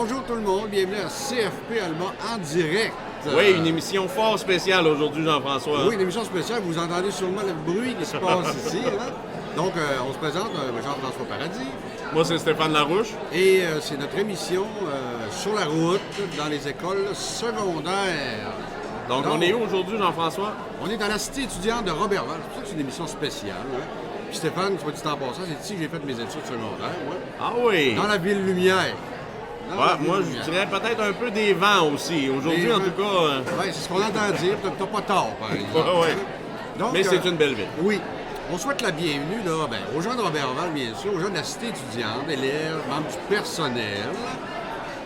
Bonjour tout le monde, bienvenue à CFP Alma en direct. Oui, une émission fort spéciale aujourd'hui, Jean-François. Oui, une émission spéciale, vous entendez sûrement le bruit qui se passe ici. Hein? Donc, on se présente, Jean-François Paradis. Moi, c'est Stéphane Larouche. Et c'est notre émission sur la route, dans les écoles secondaires. Donc on est où aujourd'hui, Jean-François? On est dans la cité étudiante de Robertval. C'est pour ça que c'est une émission spéciale. Hein? Puis Stéphane, soit dit en passant, c'est ici que j'ai fait mes études secondaires. Ouais. Ah oui! Dans la ville lumière. Moi, je dirais peut-être un peu des vents aussi. Aujourd'hui, en tout cas... Oui, c'est ce qu'on entend dire. T'as pas tort, par exemple. Donc, mais c'est une belle ville. Oui. On souhaite la bienvenue là, aux gens de Robertval, bien sûr, aux gens de la cité étudiante, élèves, membres du personnel,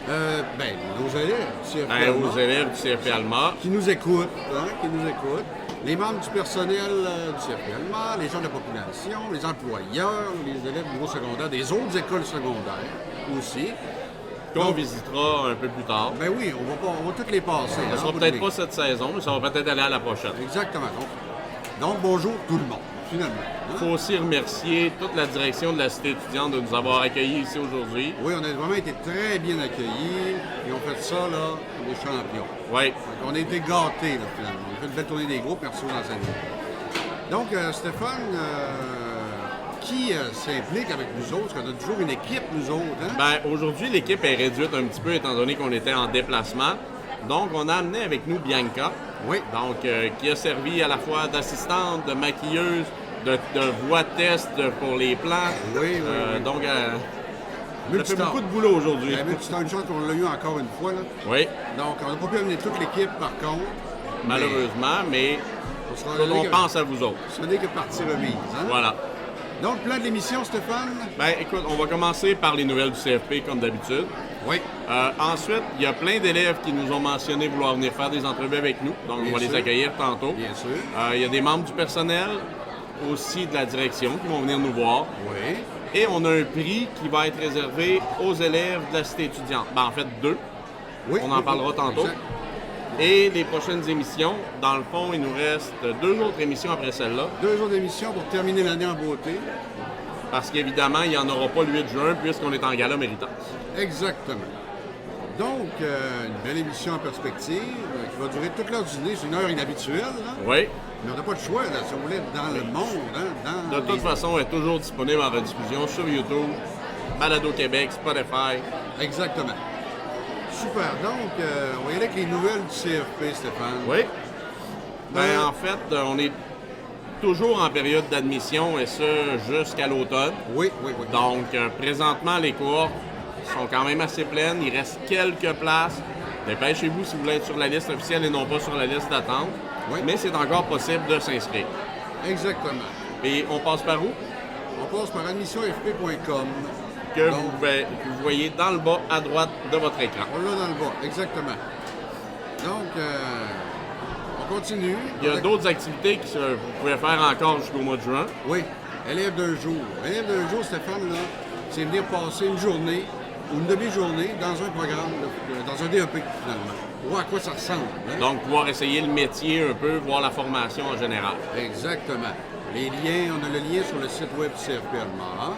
nos élèves du CFP Alma. Aux élèves du CFP Alma. Qui nous écoutent, les membres du personnel du CFP Alma, les gens de la population, les employeurs, les élèves du niveau secondaire, des autres écoles secondaires aussi. Qu'on visitera un peu plus tard. Ben oui, on va toutes les passer. Ça sera peut-être pas cette saison, mais ça va peut-être aller à la prochaine. Exactement. Donc bonjour tout le monde, finalement. Il faut aussi remercier toute la direction de la cité étudiante de nous avoir accueillis ici aujourd'hui. Oui, on a vraiment été très bien accueillis et on fait ça, là, des champions. Oui. Donc, on a été gâtés, là, finalement. On a fait une belle tournée des groupes, merci aux enseignants. Donc, Stéphane, qui s'implique avec nous autres? Parce qu'on a toujours une équipe, nous autres. Hein? Aujourd'hui, l'équipe est réduite un petit peu étant donné qu'on était en déplacement. Donc, on a amené avec nous Bianca. Oui. Donc, qui a servi à la fois d'assistante, de maquilleuse, de voix test pour les plans. Oui. Donc, elle fait beaucoup de boulot aujourd'hui. C'est une chance qu'on l'a eu encore une fois. Là. Oui. Donc, on n'a pas pu amener toute l'équipe, par contre. Malheureusement, mais on pense à vous autres. Ce n'est que partie remise. Hein? Voilà. Donc, plan de l'émission, Stéphane? Écoute, on va commencer par les nouvelles du CFP, comme d'habitude. Oui. Ensuite, il y a plein d'élèves qui nous ont mentionné vouloir venir faire des entrevues avec nous. Donc, on va les accueillir tantôt. Bien sûr. Il y a des membres du personnel, aussi de la direction, qui vont venir nous voir. Oui. Et on a un prix qui va être réservé aux élèves de la cité étudiante. En fait, 2. Oui. On en parlera tantôt. Exact. Et les prochaines émissions, dans le fond, il nous reste 2 autres émissions après celle-là. 2 autres émissions pour terminer l'année en beauté. Parce qu'évidemment, il n'y en aura pas le 8 juin puisqu'on est en gala méritance. Exactement. Donc, une belle émission en perspective qui va durer toute l'heure du dîner. C'est une heure inhabituelle. Là. Oui. Mais on n'a pas le choix, là, si on voulait être dans le monde. De toute façon, elle est toujours disponible en rediffusion sur YouTube, Balado Québec, Spotify. Exactement. Super. Donc, on va y aller avec les nouvelles du CFP, Stéphane. Oui. En fait, on est toujours en période d'admission et ça jusqu'à l'automne. Oui. Donc, présentement, les cohortes sont quand même assez pleines. Il reste quelques places. Dépêchez-vous si vous voulez être sur la liste officielle et non pas sur la liste d'attente. Oui. Mais c'est encore possible de s'inscrire. Exactement. Et on passe par où? On passe par admissionfp.com. Que vous voyez dans le bas à droite de votre écran. On l'a dans le bas, exactement. Donc, on continue. Il y a d'autres activités que vous pouvez faire encore jusqu'au mois de juin. Oui, élève d'un jour. Élève d'un jour, Stéphane, là, c'est venir passer une journée ou une demi-journée dans un programme, dans un DEP, finalement. Voir à quoi ça ressemble. Hein? Donc, pouvoir essayer le métier un peu, voir la formation en général. Exactement. Les liens, on a le lien sur le site web du CFP Alma,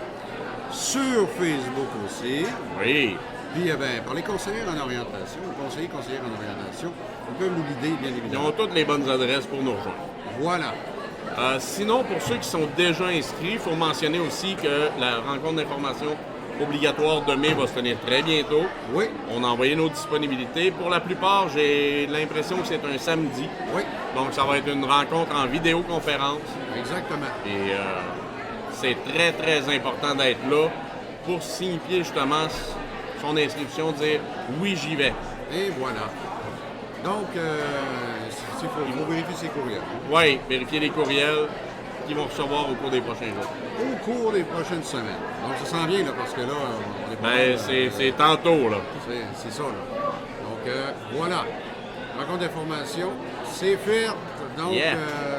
sur Facebook aussi. Oui. Puis, par les conseillers en orientation, les conseillères en orientation, ils peuvent nous guider, bien Ils évidemment. ont toutes les bonnes adresses pour nous rejoindre. Voilà. Sinon, pour ceux qui sont déjà inscrits, il faut mentionner aussi que la rencontre d'information obligatoire de mai va se tenir très bientôt. Oui. On a envoyé nos disponibilités. Pour la plupart, j'ai l'impression que c'est un samedi. Oui. Donc, ça va être une rencontre en vidéoconférence. Exactement. Et c'est très, très important d'être là pour signifier justement son inscription, dire « oui, j'y vais ». Et voilà. Donc, il faut vérifier ses courriels. Oui, vérifier les courriels qu'ils vont recevoir au cours des prochains jours. Au cours des prochaines semaines. Donc, ça s'en vient, là, parce que là, on est pas... c'est tantôt, là. C'est ça, là. Donc, voilà. Rencontre d'information, c'est fait. Donc,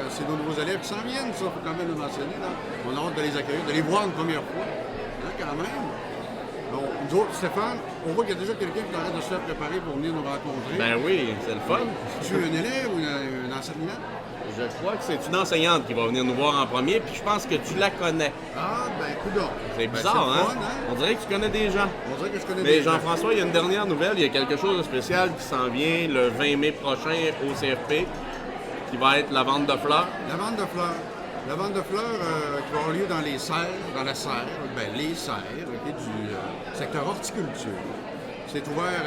c'est nos nouveaux élèves qui s'en viennent, ça, faut quand même le mentionner, là. On a hâte de les accueillir, de les voir une première fois. Hein, quand même. Donc, nous autres, Stéphane, on voit qu'il y a déjà quelqu'un qui arrête de se faire préparer pour venir nous rencontrer. Ben oui, c'est le fun. Tu es un élève ou un enseignant? Je crois que c'est une enseignante qui va venir nous voir en premier, puis je pense que tu la connais. Ah, ben, coudonc. C'est Ben, bizarre, c'est le hein? fun, hein? On dirait que tu connais des gens. On dirait que je connais Mais des gens. Jean-François, il y a une dernière nouvelle. Il y a quelque chose de spécial qui s'en vient le 20 mai prochain au CFP, qui va être la vente de fleurs. La vente de fleurs. La vente de fleurs qui va avoir lieu dans les serres, dans la serre, ben, les serres, ok, du secteur horticulture. C'est ouvert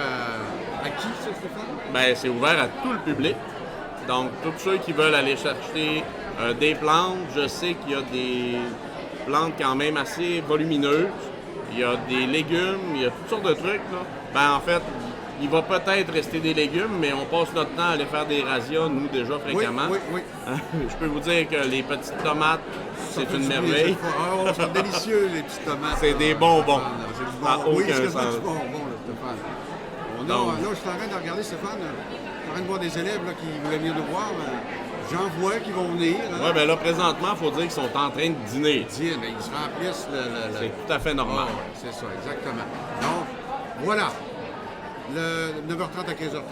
à qui, ça, Stéphane? Ben, c'est ouvert à tout le public. Donc, tous ceux qui veulent aller chercher des plantes, je sais qu'il y a des plantes quand même assez volumineuses. Il y a des légumes, il y a toutes sortes de trucs. Là. Ben, en fait, il va peut-être rester des légumes, mais on passe notre temps à aller faire des razzias, nous, déjà fréquemment. Oui. Je peux vous dire que les petites tomates, c'est Ça fait une du bien, merveille. Oh, c'est délicieux, les petites tomates. C'est des bonbons. C'est du Ça n'a bonbon. Oui, aucun c'est quasiment sens. du bonbon, là, Stéphane. Donc- Là, je suis en train de regarder, Stéphane. Je suis en train de voir des élèves là, qui voulaient venir nous voir. J'en vois qui vont venir. Hein. Oui, ben là, présentement, il faut dire qu'ils sont en train de dîner. Tiens, ben, ils se remplissent le... C'est tout à fait normal. Ah, c'est ça, exactement. Donc, voilà. Le 9h30 à 15h30.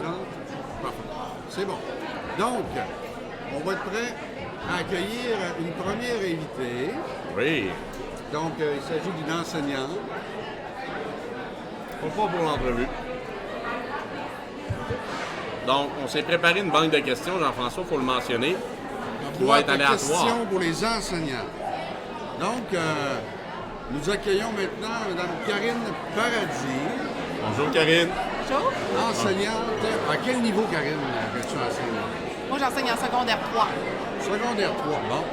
Parfait. C'est bon. Donc, on va être prêt à accueillir une première invitée. Oui. Donc, il s'agit d'une enseignante. Pas pour l'entrevue. Donc, on s'est préparé une banque de questions, Jean-François, il faut le mentionner, qui va être aléatoire. Question pour les enseignants. Donc, nous accueillons maintenant Mme Karine Paradis, Bonjour, Karine. Bonjour. enseignante. À quel niveau, Karine, que tu enseignes? Moi, j'enseigne en secondaire 3. Secondaire 3. Bon.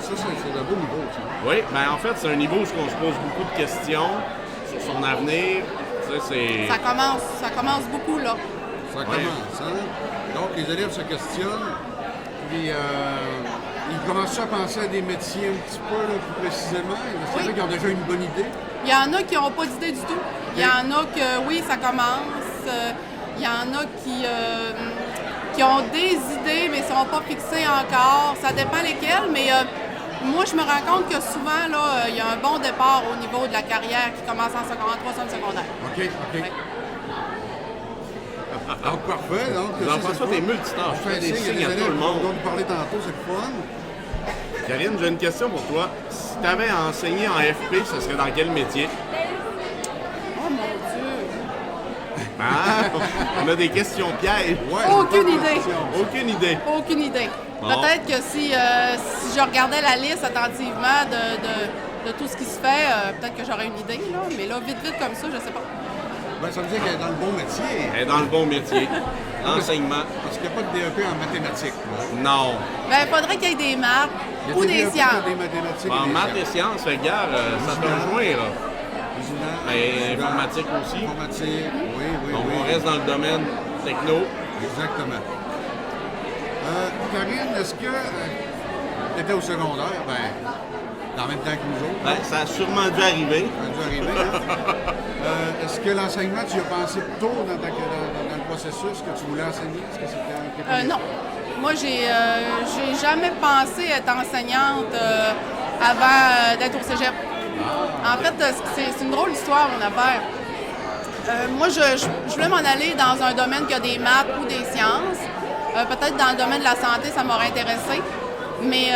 Ça, c'est un beau niveau, ça. Oui, ben en fait, c'est un niveau où on se pose beaucoup de questions sur son avenir. Tu sais, c'est... Ça commence beaucoup, là. Ça commence, hein? Donc, les élèves se questionnent, puis ils commencent à penser à des métiers un petit peu, là, plus précisément. Il y en a qui ont déjà une bonne idée. Il y en a qui n'ont pas d'idée du tout. Il y en a que, oui, ça commence. Il y en a qui ont des idées, mais ne sont pas fixées encore. Ça dépend lesquelles, mais moi, je me rends compte que souvent, là, il y a un bon départ au niveau de la carrière qui commence en secondaire 3, en secondaire. OK. Ouais. Donc, parfait. Donc, Jean-François, t'es multitâche. Tu fais des signes à tout le monde. On nous parler tantôt, c'est le fun. Karine, j'ai une question pour toi. Si tu avais enseigné en FP, ce serait dans quel métier? Oh mon Dieu! Ah, on a des questions pièges. Ouais, Aucune bonne idée. question. Aucune idée. Aucune idée. Bon. Peut-être que si je regardais la liste attentivement de tout ce qui se fait, peut-être que j'aurais une idée, là. Mais là, vite comme ça, je sais pas. Ben, ça veut dire qu'elle est dans le bon métier. Elle est dans le bon métier. L'enseignement. Parce qu'il n'y a pas de DEP en mathématiques. Là. Non. Ben, il faudrait qu'il y ait des maths Il y a ou des DEP, sciences. Des mathématiques. En et des maths et sciences, fait gare, ça te rejoint, là. Musulmans, Et informatique aussi. Informatique, oui. Donc, on reste dans le domaine techno. Exactement. Karine, est-ce que tu étais au secondaire? Ben, en même temps que nous autres. Ben, ça a sûrement dû arriver. Ça a dû arriver, hein? Est-ce que l'enseignement, tu y as pensé tôt dans le processus que tu voulais enseigner? Est-ce que c'était Non. Moi, j'ai jamais pensé être enseignante avant d'être au cégep. En fait, c'est une drôle d'histoire, mon affaire. Moi, je voulais m'en aller dans un domaine qui a des maths ou des sciences. Peut-être dans le domaine de la santé, ça m'aurait intéressé. Mais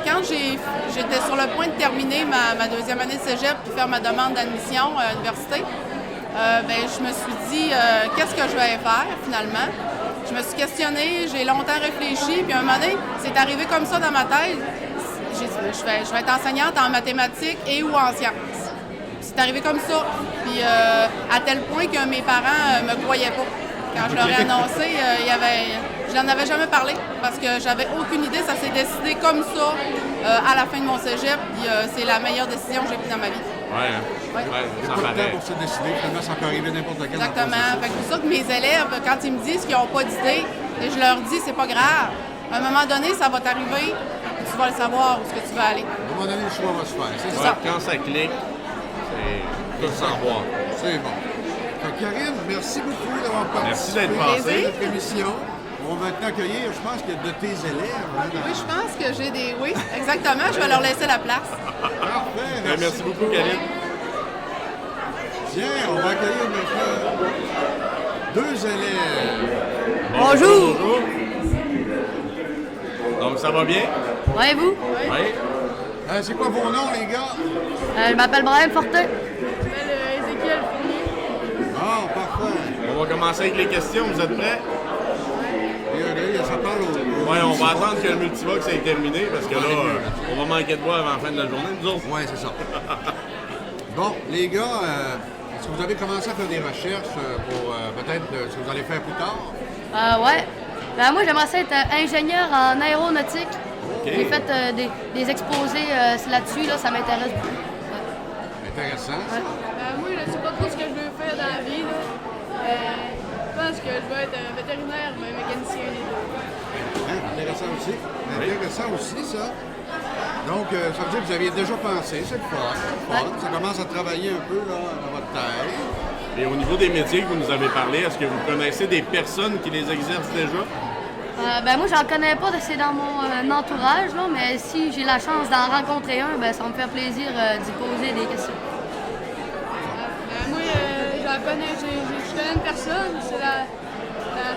quand j'étais sur le point de terminer ma deuxième année de cégep puis faire ma demande d'admission à l'université, ben, je me suis dit qu'est-ce que je vais faire finalement. Je me suis questionnée, j'ai longtemps réfléchi, puis à un moment donné, c'est arrivé comme ça dans ma tête. J'ai dit, je vais être enseignante en mathématiques et ou en sciences. C'est arrivé comme ça. Puis à tel point que mes parents me croyaient pas. Quand je leur ai annoncé, je n'en avais jamais parlé parce que j'avais aucune idée. Ça s'est décidé comme ça à la fin de mon cégep. Puis c'est la meilleure décision que j'ai prise dans ma vie. Ouais, ça pas de temps paraît. pour se décider. Finalement, ça peut arriver n'importe quand. Exactement. Fait que c'est pour ça que mes élèves, quand ils me disent qu'ils n'ont pas d'idée, et je leur dis, c'est pas grave. À un moment donné, ça va t'arriver. Tu vas le savoir où est-ce que tu vas aller. À un moment donné, le choix va se faire. C'est Ouais, ça. quand ça clique, c'est tout sans voir. C'est bon. Fait que Karine, merci beaucoup d'avoir participé Merci d'être à passé. notre émission. On va maintenant accueillir, je pense, que de tes élèves. Hein, dans- Oui, je pense que j'ai des... Oui, exactement. Je vais leur laisser la place. Parfait. Merci beaucoup, Karine. Tiens, on va accueillir maintenant deux élèves. Bonjour. Donc, Donc, ça va bien? Ouais, et vous? Oui. C'est quoi vos noms, les gars? Je m'appelle Brian Fortin. Je m'appelle Ézéchiel Fournier. Ah, parfait. On va commencer avec les questions. Vous êtes prêts? Ça parle au Oui, on va attendre que le Multivox ait terminé parce que là, on va manquer de bois avant la fin de la journée, nous autres. Oui, c'est ça. Bon, les gars, est-ce que vous avez commencé à faire des recherches pour peut-être ce que vous allez faire plus tard? Ouais. Ben, moi, j'aimerais ça être ingénieur en aéronautique. OK. J'ai fait des exposés là-dessus, là, ça m'intéresse beaucoup. Intéressant. ça. Moi, je sais pas trop ce que je veux faire dans la vie. Là. Je pense que je vais être vétérinaire, mais mécanicien les deux. Hein, intéressant aussi. Intéressant aussi, ça. Donc, ça veut dire que vous aviez déjà pensé, c'est le fun. Ça commence à travailler un peu là, dans votre tête. Et au niveau des métiers que vous nous avez parlé, est-ce que vous connaissez des personnes qui les exercent déjà? Ben, moi, j'en connais pas, c'est dans mon entourage, là, mais si j'ai la chance d'en rencontrer un, ben, ça va me faire plaisir d'y poser des questions. Moi, j'en connais, je connais une personne, c'est la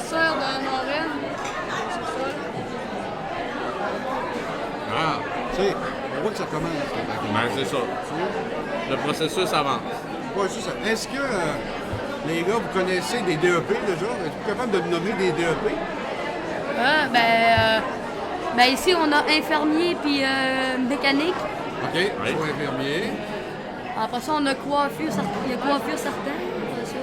sœur d'un Norène. C'est ça. Ah, tu sais, on voit que ça commence. Ben, c'est ça. Le processus avance. Ouais, c'est ça. Est-ce que, les gars, vous connaissez des DEP déjà? Êtes-vous capable de me nommer des DEP? Ben, ici, on a infirmier puis mécanique. OK, soit infirmier. Après ça, on a coiffure, il y a coiffure certaine. Après ça,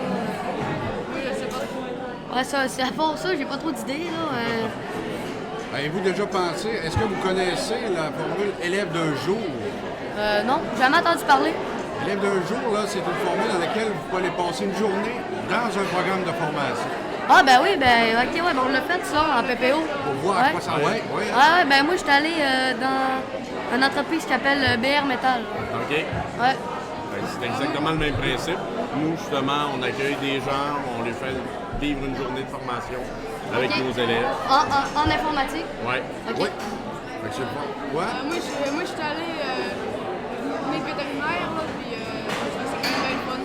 Oui, je sais pas trop. ouais, ça, c'est à part ça, j'ai pas trop d'idées, là. Avez-vous déjà pensé, est-ce que vous connaissez la formule élève d'un jour? Non, jamais entendu parler. Élève d'un jour, là, c'est une formule dans laquelle vous pouvez aller passer une journée dans un programme de formation. Ah, ben oui, ben, ok, ouais, ben, on l'a fait, ça, en PPO. Pour voir à quoi ça va. Ouais. Ouais, ben, moi, je suis allé dans une entreprise qui s'appelle BR Metal. OK? Ouais. Ben, c'est exactement le même principe. Nous, justement, on accueille des gens, on les fait vivre une journée de formation avec OK. nos élèves. En informatique? Oui. OK. Oui. Fait que c'est le fun. Ouais. Moi, je suis allé clinique vétérinaire, là, puis c'est quand même bien le fun.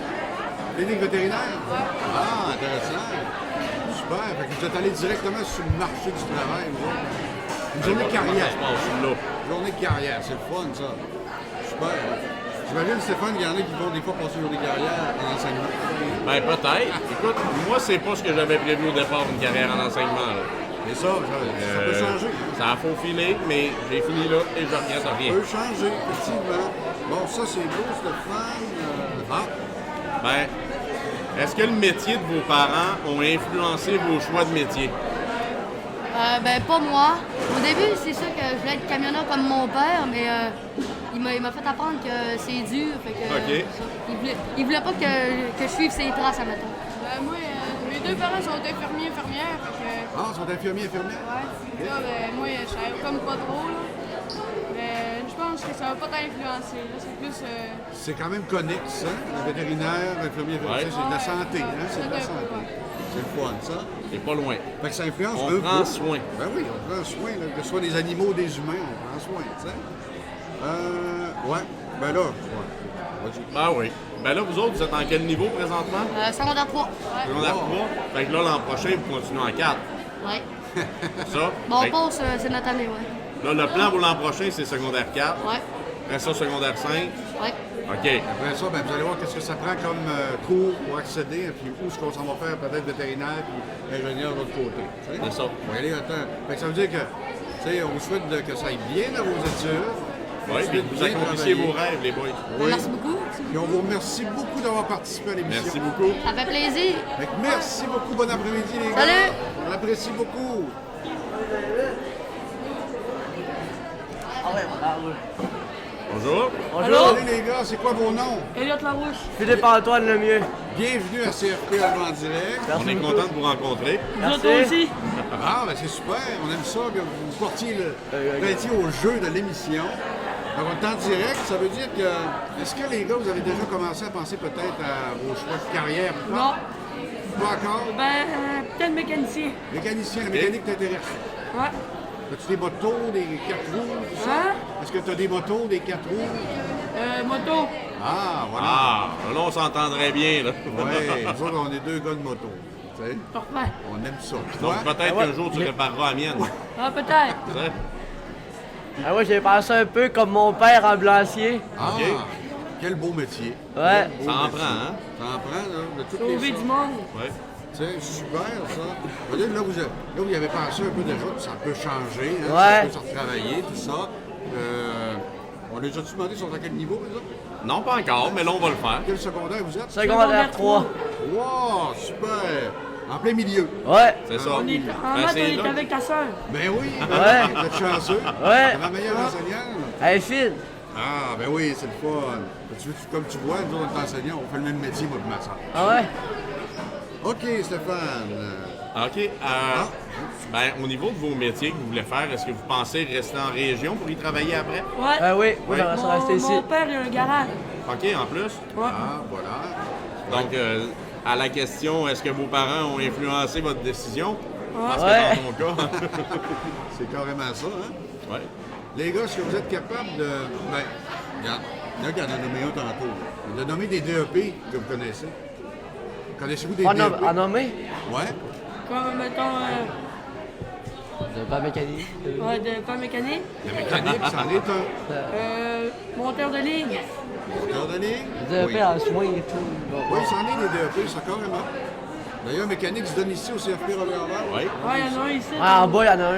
Clinique vétérinaire? Ah, intéressant. Super. Fait que vous êtes allé directement sur le marché du travail, vous autres. Une journée de carrière. Ça se passe là. Journée de carrière, c'est le fun, ça. Super. J'imagine, Stéphane, qu'il y en a qui vont des fois passer une journée de carrière en enseignement. Ben, peut-être. Écoute, moi, c'est pas ce que j'avais prévu au départ, une carrière en enseignement. Là. Et ça peut changer. Ça a faufilé, mais j'ai fini là et je regrette Ça rien. peut changer, effectivement. Bon, ça, c'est beau, Stéphane. Ben, est-ce que le métier de vos parents ont influencé vos choix de métier? Ben, pas moi. Au début, c'est sûr que je voulais être camionneur comme mon père, mais il m'a fait apprendre que c'est dur. Fait que, OK. ça. Il voulait pas que je suive ses traces, admettons. Moi, mes deux parents sont infirmiers, infirmières, fait que... Ah, ils sont infirmiers, infirmières? Ouais, là, ben, moi, je savais comme pas trop, là. Mais je pense que ça va pas t'influencer, là. C'est plus... C'est quand même connexe, hein? Le vétérinaire, l'infirmier, Ouais. c'est de la santé, hein? C'est de la santé. C'est le fun, ça. C'est pas loin. Fait que ça influence On un prend peu. soin. Ben oui, on prend soin, là, que ce soit des animaux ou des humains, on prend soin, tu sais. Ouais, ben là, vas-y. Ben oui. Ben là, vous autres, vous êtes en quel niveau présentement? Secondaire 3. Secondaire 3. Fait que là, l'an prochain, vous continuez en 4. Ouais. C'est ça? Bon, Fait on que passe, c'est notre année, ouais. là, le plan pour l'an prochain, c'est secondaire 4. Ouais. Après ça, secondaire 5. Ouais. OK. Après ça, ben, vous allez voir qu'est-ce que ça prend comme cours pour accéder, et puis où est-ce qu'on s'en va faire, peut-être vétérinaire, puis ingénieur de l'autre côté. tu sais. C'est ça. On va y aller attends. Fait que ça veut dire que, tu sais, on vous souhaite que ça aille bien dans vos études. Oui, puis que vous accomplissiez vos rêves, les boys. Oui. Merci beaucoup. Puis on vous remercie beaucoup d'avoir participé à l'émission. Merci beaucoup. Ça fait plaisir. Fait que merci beaucoup, bon après-midi les gars. Salut. On l'apprécie beaucoup. Bonjour. Bonjour, Salut les gars, c'est quoi vos noms? Elliot Larouche. Philippe Antoine Lemieux. Bienvenue à CRP Alban en direct. On est content de vous rencontrer. Vous autres aussi? Ah, ben c'est super, on aime ça que vous portiez le prêtiez au jeu de l'émission. Donc on est en direct, ça veut dire que, est-ce que les gars, vous avez déjà commencé à penser peut-être à vos choix de carrière? Non. Pas encore? Ben, peut-être mécanicien. Mécanicien, la mécanique t'intéresse? Ouais. As-tu des motos, des 4 roues, tout ça? Hein? Est-ce que tu as des motos, des 4 roues? Moto. Ah, voilà. Ah, là, on s'entendrait bien, là. Ouais, nous autres, on est deux gars de moto. Tu sais, Parfait. on aime ça. Donc, Toi? peut-être qu'un jour, tu répareras la mienne. Ah, peut-être. Tu sais? Ah, moi, j'ai pensé un peu comme mon père ambulancier. Ah, Ok. quel beau métier. Ouais. Quel beau Ça en métier. prend, hein? Ça en prend, là, de toutes Sauver les du sortes. monde. Ouais. Tu sais, super, ça. Je veux dire, là, vous y avez pensé un peu déjà, puis ça peut changer, hein? Ouais. Ça peut se retravailler, tout ça. On les a-tu demandé, ils sont à quel niveau, les autres? Non, pas encore, mais là, on va le faire. Quel secondaire vous êtes? Secondaire 3. Wow, super! En plein milieu. Ouais. C'est ça. En Ben, maths, c'est on est là. avec ta soeur. Ben oui, Ouais. vous êtes chanceux. Ouais. C'est ma meilleure enseignante. Elle est fine. Ah, ben oui, c'est le fun. Comme tu vois, nous, on est enseignants, on fait le même métier, moi et ma soeur. Ah ouais? OK, Stéphane. OK. Ben, au niveau de vos métiers que vous voulez faire, est-ce que vous pensez rester en région pour y travailler après? Ouais. Ah Oui, moi, j'aimerais ça rester ici. Mon père, il a un garage. OK, en plus. Ouais. Ah, voilà. Donc, à la question, est-ce que vos parents ont influencé votre décision? Parce Ouais. que dans ton cas. C'est carrément ça, hein? Ouais. Les gars, si vous êtes capables de... Ben, regarde, il y en a qui en a nommé un tantôt. De nommer des DEP que vous connaissez. Connaissez-vous des DEP? En nommer? Ouais. Comme, mettons, De pas mécanique. ouais, de pas mécanique. La mécanique, c'en est un. Monteur de ligne. Moteur de ligne? DEP Oui. en soins et tout. Oui, c'en est des DEP, ça, carrément. D'ailleurs, mécanique se donne ici au CFP Robert-Vert. Oui. Ouais, il y en a un ici. Ah, en bas, il y en a un.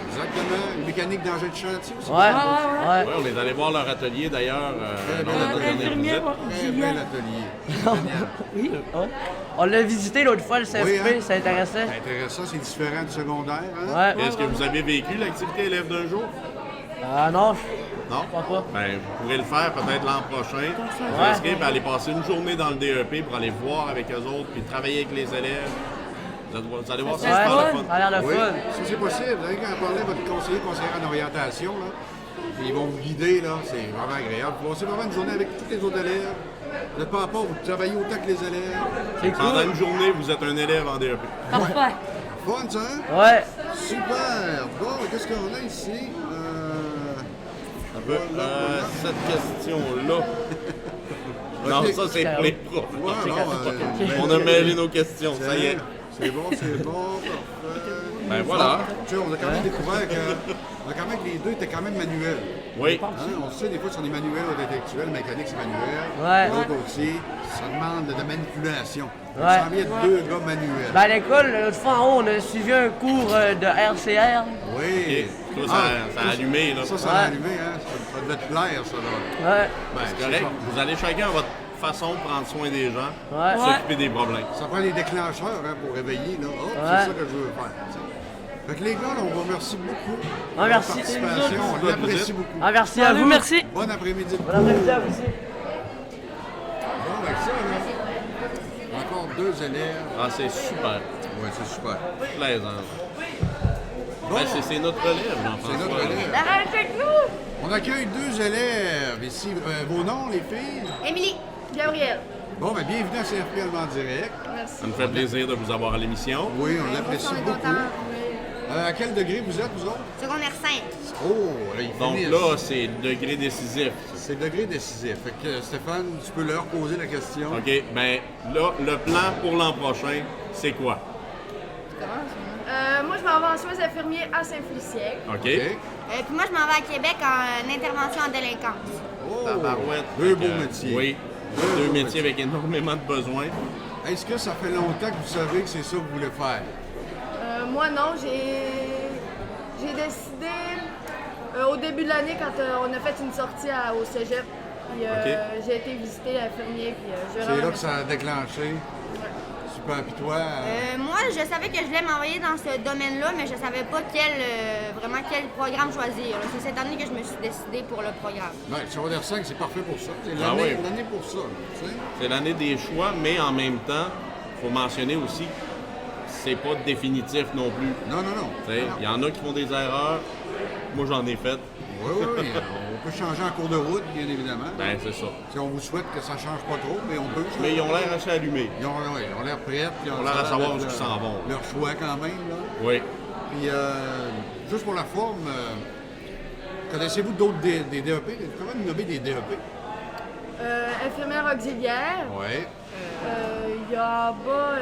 Exactement. Une mécanique d'engin de chantier aussi. Ouais. Ouais, ouais, ouais. Oui, on est allé voir leur atelier d'ailleurs. Très lors bel de notre atelier. dernière Infirmier, visite. Très bel atelier. Génial. Ouais. On l'a visité l'autre fois, le CFP, Oui, hein? ça intéressait. C'est intéressant, c'est différent du secondaire. Hein? Ouais. Est-ce que vous avez vécu l'activité élève d'un jour? Ah non, Non? je crois pas. Ben, vous pourrez le faire peut-être l'an prochain. Vous Ouais. inscrire et aller passer une journée dans le DEP pour aller voir avec eux autres puis travailler avec les élèves. Vous allez voir, c'est Ouais, super le ça fun. a l'air de Oui, fun. si c'est possible. Vous avez qu'à en parler à votre conseillère en orientation. Là. Ils vont vous guider, là. C'est vraiment agréable. Vous passez vraiment une journée avec tous les autres élèves. Vous n'êtes pas à part, vous travaillez autant que les élèves. C'est Pendant cool. une journée, vous êtes un élève en DEP. Parfait. Fun, ça, hein? Ouais. Super! Bon, qu'est-ce qu'on a ici? Cette question-là. Non, Ok. ça c'est pour les profs. Ouais, non, On a mêlé nos questions, ça y est. C'est bon, c'est bon. Parfait. Ben voilà. Tu sais, on a quand même découvert que les deux étaient quand même manuels. Oui. Hein, on sait, des fois, sur des manuels ou intellectuels, mécanique, c'est manuel. Ouais. L'autre aussi, ça demande de manipulation. Ouais. Ça semble être deux gars manuels. Ben, à l'école, l'autre fois en haut, on a suivi un cours de RCR. Oui. Toi, ça a allumé, là. Ça a Ouais. allumé, hein? Ça devait te plaire, ça, là. Ouais. Ben, C'est correct. Vous allez chacun à votre façon de prendre soin des gens, Ouais. s'occuper des problèmes. Ça prend des déclencheurs hein, pour réveiller, là. Oh, Ouais. c'est ça que je veux faire. tu sais. Fait que les gars, là, on vous remercie beaucoup. Ah, merci. Pour votre participation, on l'apprécie beaucoup. Ah, merci à vous. Merci. Bon après-midi. Bon après-midi à vous aussi. Bon, avec ça, là, encore deux élèves. Ah, c'est super. Oui, c'est super. Plaisant. Bon, Ben, c'est notre élève, c'est notre Jean-François. élève. Arrête avec nous. On accueille deux élèves ici. Vos noms, les filles? Émilie, Gabriel. Bon, ben, bienvenue à CFP Allemand Direct. Ça me fait plaisir de vous avoir à l'émission. Oui, on l'apprécie On est beaucoup. contents. À quel degré vous êtes, vous autres? Secondaire 5. Oh, ils Donc finissent. là, c'est degré décisif. C'est le degré décisif. Fait que Stéphane, tu peux leur poser la question. OK, ben là, le plan pour l'an prochain, c'est quoi? Moi, je m'en vais en soins infirmiers à Saint-Félicien. OK? OK? Puis moi, je m'en vais à Québec en intervention en délinquance. Oh, Tabarouette. deux Fait beaux que, métiers. Oui. Deux Deux beaux métiers avec énormément de besoins. Est-ce que ça fait longtemps que vous savez que c'est ça que vous voulez faire? Moi, non, j'ai décidé au début de l'année quand on a fait une sortie au cégep. Puis j'ai été visiter l'infirmier. Puis j'ai C'est vraiment là que ça a déclenché. Super. Puis toi? moi, je savais que je voulais m'envoyer dans ce domaine-là, mais je savais pas vraiment quel programme choisir. C'est cette année que je me suis décidée pour le programme. Ben, le secondaire 5, c'est parfait pour ça. C'est Ah oui. l'année pour ça. Tu sais? C'est l'année des choix, mais en même temps, il faut mentionner aussi, c'est pas définitif non plus. Non, non, non. Tu sais, il y en a qui font des erreurs. Moi, j'en ai fait. Oui, oui, oui. On peut changer en cours de route, bien évidemment. Ben, c'est ça. Si on vous souhaite que ça change pas trop, mais on peut. Mais ils ont l'air assez allumés. Ils ont l'air prêts. Puis Ils ont l'air à savoir où ils s'en vont. Leur choix quand même. Là. Oui. Puis, juste pour la forme, connaissez-vous d'autres des DEP? Comment vous nommez des DEP? Infirmière auxiliaire. Oui. Il y a en bas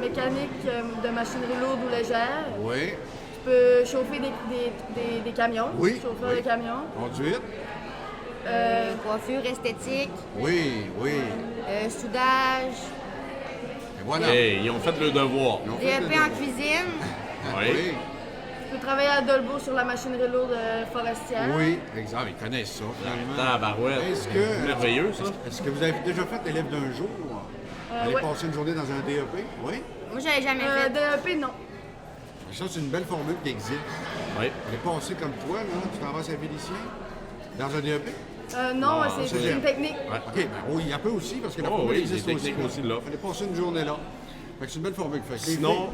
mécanique de machinerie lourde ou légère. Oui. peux chauffer des camions, Oui, chauffeur oui. de camions. Conduite? Coiffure esthétique, Oui, oui. soudage, Et voilà. Hey, ils ont fait le devoir. Ils ont fait le DEP en devoir. cuisine. Oui. Je peux travailler à Dolbeau sur la machinerie lourde forestière. Oui, exact. Ils connaissent ça, finalement. Tabarouette. Est-ce que... Merveilleux, ça. Est-ce que vous avez déjà fait élève d'un jour? Aller ouais. passer une journée dans un DEP? Oui? Moi, j'avais jamais fait. DEP, non. Ça, c'est une belle formule qui existe. Oui. Aller passer comme toi, là, tu t'en vas à Saint-Félicien, dans un DEP? Non, Non, c'est c'est une technique. Ouais. OK, ben oui, il y a peu aussi, parce que la Oh, formule oui, existe des techniques aussi, là. Aller passer une journée là. Fait que c'est une belle formule. Fait que les Sinon,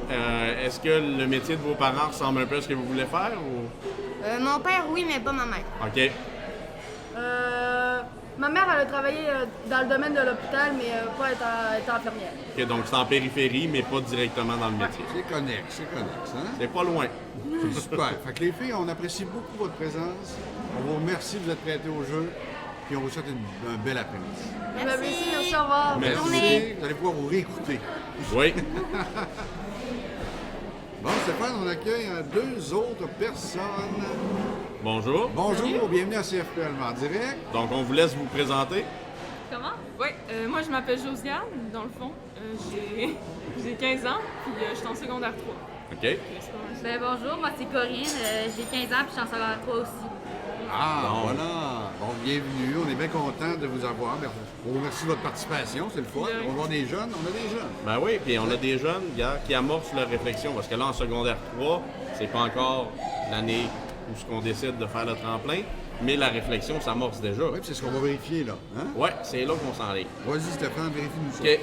est-ce que le métier de vos parents ressemble un peu à ce que vous voulez faire ou... Mon père, oui, mais pas ma mère. OK. Ma mère, elle a travaillé dans le domaine de l'hôpital, mais pas être infirmière. OK, donc c'est en périphérie, mais pas directement dans le métier. C'est connexe, hein? C'est pas loin. C'est super. Fait que les filles, on apprécie beaucoup votre présence. On vous remercie de vous être prêtés au jeu. Puis on vous souhaite un bel après-midi. Merci, au revoir. Merci. journée. Vous allez pouvoir vous réécouter. Oui. Bon, Stéphane, on accueille deux autres personnes. Bonjour. Bonjour, bienvenue à CFP Allemand Direct. Donc, on vous laisse vous présenter. Comment? Oui, moi je m'appelle Josiane, dans le fond. J'ai 15 ans, puis je suis en secondaire 3. OK. Ben bonjour, moi c'est Corinne, j'ai 15 ans puis je suis en secondaire 3 aussi. Ah, Bon. voilà. Bon, bienvenue. On est bien content de vous avoir. On vous remercie de votre participation, c'est le fun. Oui. On voit des jeunes, on a des jeunes. Ben oui, puis on a des jeunes gars, qui amorcent leur réflexion, parce que là, en secondaire 3, c'est pas encore l'année où ce qu'on décide de faire le tremplin, mais la réflexion s'amorce déjà. Oui, puis c'est ce qu'on va vérifier là. Hein? Ouais, c'est là qu'on s'enligne. Vas-y, Stéphane, vérifie-nous ça. OK.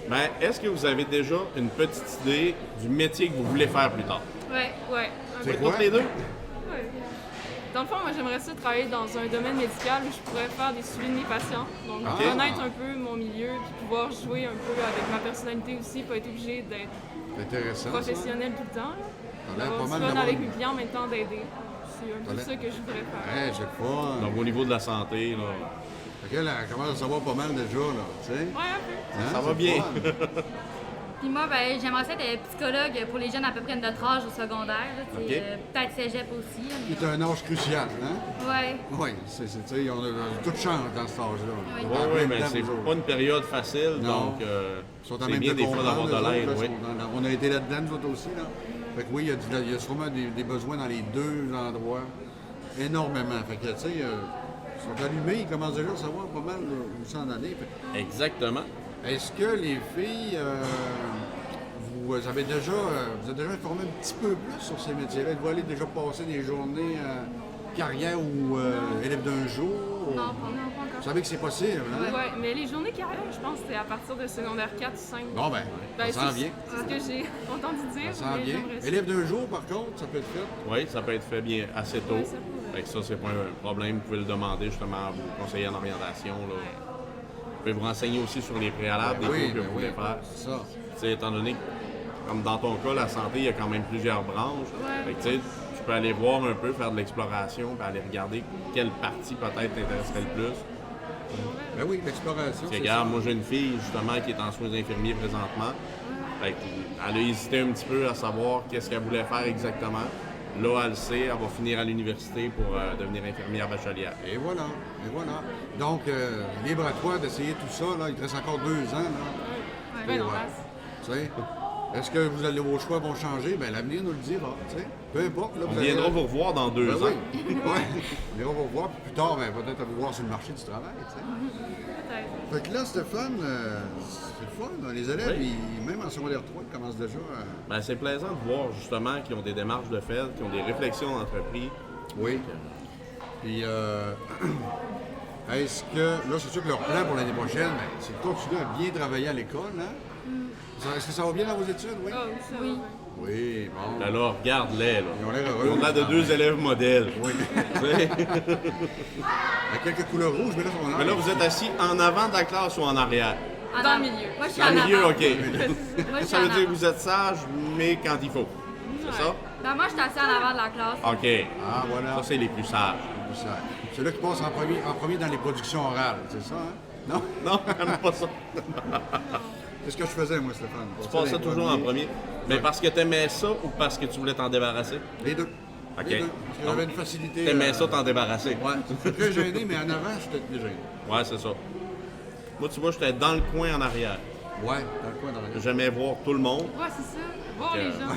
Ben, est-ce que vous avez déjà une petite idée du métier que vous voulez faire plus tard? Ouais. C'est Oui, quoi? toutes les deux? Ouais. Dans le fond, moi j'aimerais ça travailler dans un domaine médical où je pourrais faire des suivis de mes patients. Donc Ah. connaître un peu mon milieu, puis pouvoir jouer un peu avec ma personnalité aussi, pas être obligé d'être C'est intéressant. ça. professionnel tout le temps. T'as l'air D'avoir pas du mal fun d'avoir avec une- mes clients en même temps d'aider. C'est un T'as peu l'air- ça que je voudrais faire. Ouais, c'est le fun. Donc, au niveau de la santé, là, Fait qu'elle, elle commence à savoir pas mal déjà, là, tu sais. Ouais, un peu. Hein, ça va c'est bien. le fun. Puis moi, ben, j'aimerais ça être psychologue pour les jeunes à peu près de notre âge au secondaire. Là, tu sais, Ok. peut-être cégep aussi. là, mais- C'est un âge crucial, hein? Ouais. Oui, tu sais, tout change dans cet âge-là. Oui. oui, oui, mais c'est pas une période facile, Non. donc Ils sont en c'est même bien de des fois d'avoir comprendre, de eux l'aide, autres, là, oui. on a été là-dedans, nous autres aussi, là. Fait que oui, il y a sûrement des besoins dans les deux endroits, énormément. Fait que, tu sais, ils sont allumés, ils commencent déjà à savoir pas mal où s'en aller. Fait Exactement. que, est-ce que les filles, vous avez déjà, vous êtes déjà informé un petit peu plus sur ces métiers-là? Vous allez déjà passer des journées carrière ou élève d'un jour? Non, pas Vous encore. savez que c'est possible, hein? Ouais, mais les journées carrière, je pense que c'est à partir de secondaire 4 ou 5. Bon, ben, Ben, ça s'en vient. C'est ce que j'ai entendu dire. Ça s'en mais vient. j'aimerais ça. Élève d'un jour, par contre, ça peut être fait. Oui, ça peut être fait bien assez tôt. Ouais, ça pourrait. Fait que ça, c'est pas un problème. Vous pouvez le demander justement à vos conseillers en orientation. Là. Vous pouvez vous renseigner aussi sur les préalables des cours que vous voulez faire. c'est ça. Tu sais, étant donné que, comme dans ton cas, la santé, il y a quand même plusieurs branches. Ouais. Fait que, tu sais, tu peux aller voir un peu, faire de l'exploration, puis aller regarder quelle partie peut-être t'intéresserait le plus. Ben oui, l'exploration. Parce que, c'est regarde, ça. moi j'ai une fille justement qui est en soins infirmiers présentement. Fait que, elle a hésité un petit peu à savoir qu'est-ce qu'elle voulait faire exactement. Là, elle le sait, elle va finir à l'université pour devenir infirmière bachelière. Et voilà, et voilà. Donc, libre à toi d'essayer tout ça. Là. Il te reste encore 2 ans. Là, Ben non, pour, masse. tu sais, est-ce que vos choix vont changer? Ben, l'avenir nous le dira. Tu sais. Peu importe. Là, On viendra vous revoir dans 2 Ben ans. oui. Ouais. On viendra vous revoir. Puis plus tard, ben, peut-être à vous voir sur le marché du travail. Tu sais. Peut-être. Fait que là, Stéphane, c'est le fun. Là. Les élèves, Oui. même en secondaire 3, ils commencent déjà à... Ben, c'est plaisant de voir justement qu'ils ont des démarches de fait, qu'ils ont des réflexions d'entreprise. Oui. Puis, est-ce que, là, c'est sûr que leur plan pour l'année prochaine, ben, c'est de continuer à bien travailler à l'école, hein? Est-ce que ça va bien dans vos études, oui? Ah, ça, oui. Oui, bon. Là, là, regarde-les, là. Ils ont l'air heureux. Ils ont l'air de 2 élèves modèles. Oui. Tu sais. Il y a quelques couleurs rouges, mais là, ils sont Mais là, vous êtes assis en avant de la classe ou en arrière? Dans le milieu. Moi, je suis Dans en le milieu, avant. OK. Moi, je suis Ça veut en dire que avant. vous êtes sage, mais quand il faut. C'est ça? Ben, moi, je suis assis en avant de la classe. OK. Ah, voilà. Ça, c'est les plus sages. C'est là qui passe en premier dans les productions orales, c'est ça, hein? Non? Non, j'aime pas ça. C'est ce que je faisais, moi, Stéphane. Tu passais toujours en premier. Mais parce que tu aimais ça ou parce que tu voulais t'en débarrasser? Les deux. OK. Les deux. Parce que j'avais une facilité. T'aimais ça t'en débarrasser? Ouais. J'étais très gêné, mais en avant, j'étais plus gêné. Ouais, c'est ça. Moi, tu vois, j'étais dans le coin en arrière. Ouais, dans le coin dans J'aimais voir tout le monde. Ouais, c'est ça. Voir les gens.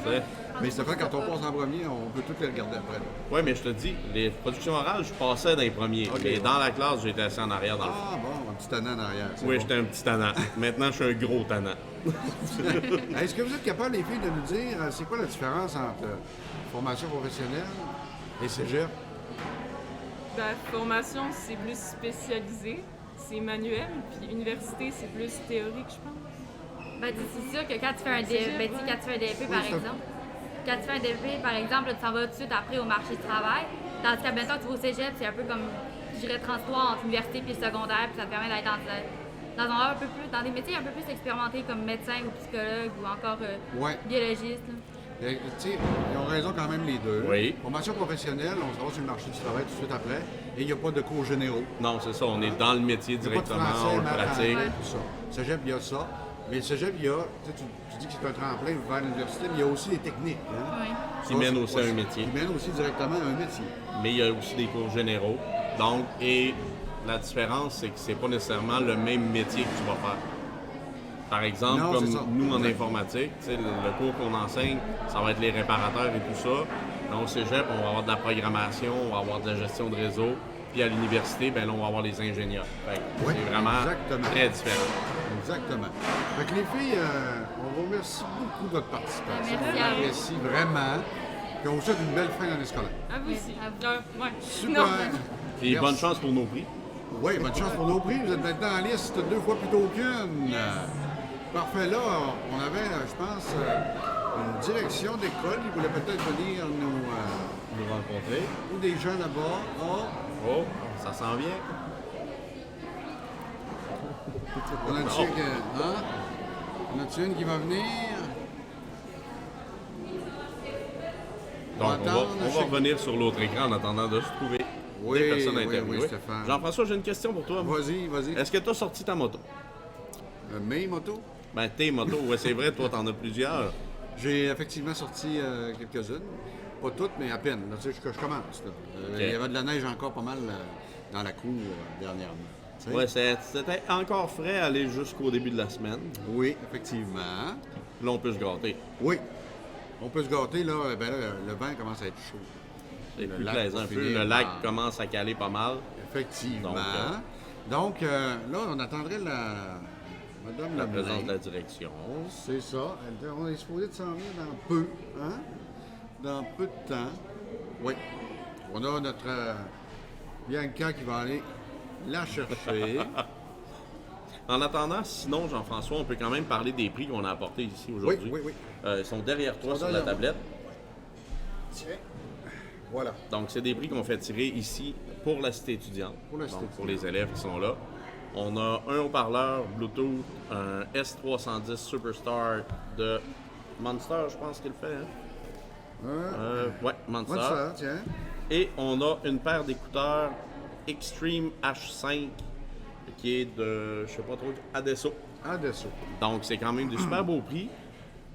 Ouais. Mais Stéphane, quand on passe en premier, on peut tout les regarder après. Oui, mais je te dis, les productions orales, je passais dans les premiers. Ok. Mais dans la classe, j'étais assis en arrière dans le fond. Ah bon, un petit tannant en arrière. c'est Oui, bon. j'étais un petit tannant. Maintenant, je suis un gros tannant. Est-ce que vous êtes capable, les filles, de nous dire c'est quoi la différence entre formation professionnelle et cégep? Ben, formation, c'est plus spécialisé, c'est manuel, puis université, c'est plus théorique, je pense. Ben, c'est sûr que quand tu fais un DEP, quand tu fais un DEP, par c'est- exemple, quand tu fais un DEP, par exemple, là, tu s'en vas tout de suite après au marché du travail. Tandis qu'à maintenant, tu vas au cégep, c'est un peu comme, je dirais, transport entre l'université et le secondaire, puis ça te permet d'être dans un peu plus, dans des métiers un peu plus expérimentés comme médecin ou psychologue ou encore Ouais. biologiste. là. Tu sais, ils ont raison quand même les deux. Oui. Formation professionnelle, on se va sur le marché du travail tout de suite après, et il n'y a pas de cours généraux. Non, c'est ça, on est dans le métier Il n'y a pas de directement, français, on le maths, pratique. anglais, tout ça. Cégep, il y a ça. Mais le cégep, il y a, tu dis que c'est un tremplin vers l'université, mais il y a aussi les techniques. Hein? Oui. Qui Ça, mènent c'est aussi pas- à un métier. Qui mènent aussi directement à un métier. Mais il y a aussi des cours généraux. Donc, et la différence, c'est que c'est pas nécessairement le même métier que tu vas faire. Par exemple, Non, comme c'est ça. nous en Exact. informatique, tu sais, le cours qu'on enseigne, ça va être les réparateurs et tout ça. Donc, au cégep, on va avoir de la programmation, on va avoir de la gestion de réseau. Puis à l'université, ben là, on va avoir les ingénieurs. Fait que Oui, c'est vraiment exactement. très différent. Exactement. Fait que les filles, on vous remercie beaucoup de votre participation. Merci On à vous. apprécie vraiment. Puis on vous souhaite une belle fin d'année scolaire. À vous aussi. Ouais. Super. Non. Puis Merci. bonne chance pour nos prix. Oui, bonne chance pour nos prix. Vous êtes maintenant en liste 2 fois plus tôt qu'une. Parfait. Là, on avait, je pense, une direction d'école. Ils voulaient peut-être venir Nous rencontrer. ou des gens là-bas. Ah, Oh, ça s'en vient. on a une chienne, hein? On a une qui va venir. Donc, attendre, on va revenir sur l'autre écran en attendant de se trouver Oui, des personnes oui, interviewées. oui, Stéphane. Jean-François, j'ai une question pour toi. Vas-y, vas-y. Est-ce que tu as sorti ta moto? Mes motos. Ben, tes motos, ouais, c'est vrai, toi, t'en as plusieurs. J'ai effectivement sorti quelques-unes. Pas toutes, mais à peine. Là, tu sais, je commence. Là. Il y avait de la neige encore pas mal dans la cour dernièrement. Tu sais? Ouais, c'était encore frais aller jusqu'au début de la semaine. Oui, effectivement. Là, on peut se gâter. Oui. On peut se gâter, là. Ben là, le vent commence à être chaud. C'est Le plus lac plaisant va un peu. finir Le lac par- commence à caler pas mal. Effectivement. Donc, Donc, là, on attendrait Madame La la présence de la direction. C'est ça. On est supposé de s'en venir dans peu, hein? Dans peu de temps. Oui. On a notre Bianca qui va aller la chercher. En attendant, sinon, Jean-François, on peut quand même parler des prix qu'on a apportés ici aujourd'hui. Oui, oui, Ils sont derrière toi Ils sont sur la derrière tablette. Tiens. Voilà. Donc, c'est des prix qu'on fait tirer ici pour la cité étudiante. Pour la cité Donc, pour les élèves qui sont là. On a un haut-parleur Bluetooth, un S310 Superstar de Monster, je pense qu'il fait. Hein? Ouais, Monster. Moi, ça, tiens. Et on a une paire d'écouteurs Extreme H5 qui est de, je sais pas trop, Adesso. Adesso. Donc, c'est quand même des super beaux prix.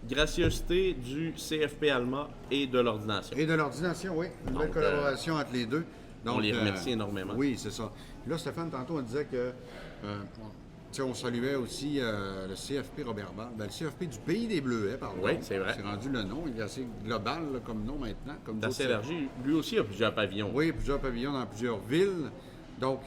Gracieuseté du CFP Alma et de l'ordination. Et de l'ordination, oui. Une belle Donc, collaboration entre les deux. on les remercie énormément. Oui, c'est ça. Puis là, Stéphane, tantôt, on disait que. Tu sais, on saluait aussi le CFP Robert Ball. Ben, le CFP du Pays des Bleuets, pardon. Oui, c'est vrai. C'est rendu le nom. Il est assez global là, comme nom maintenant. Comme C'est assez d'autres- élargi. Lui aussi a plusieurs pavillons. Oui, plusieurs pavillons dans plusieurs villes. Donc,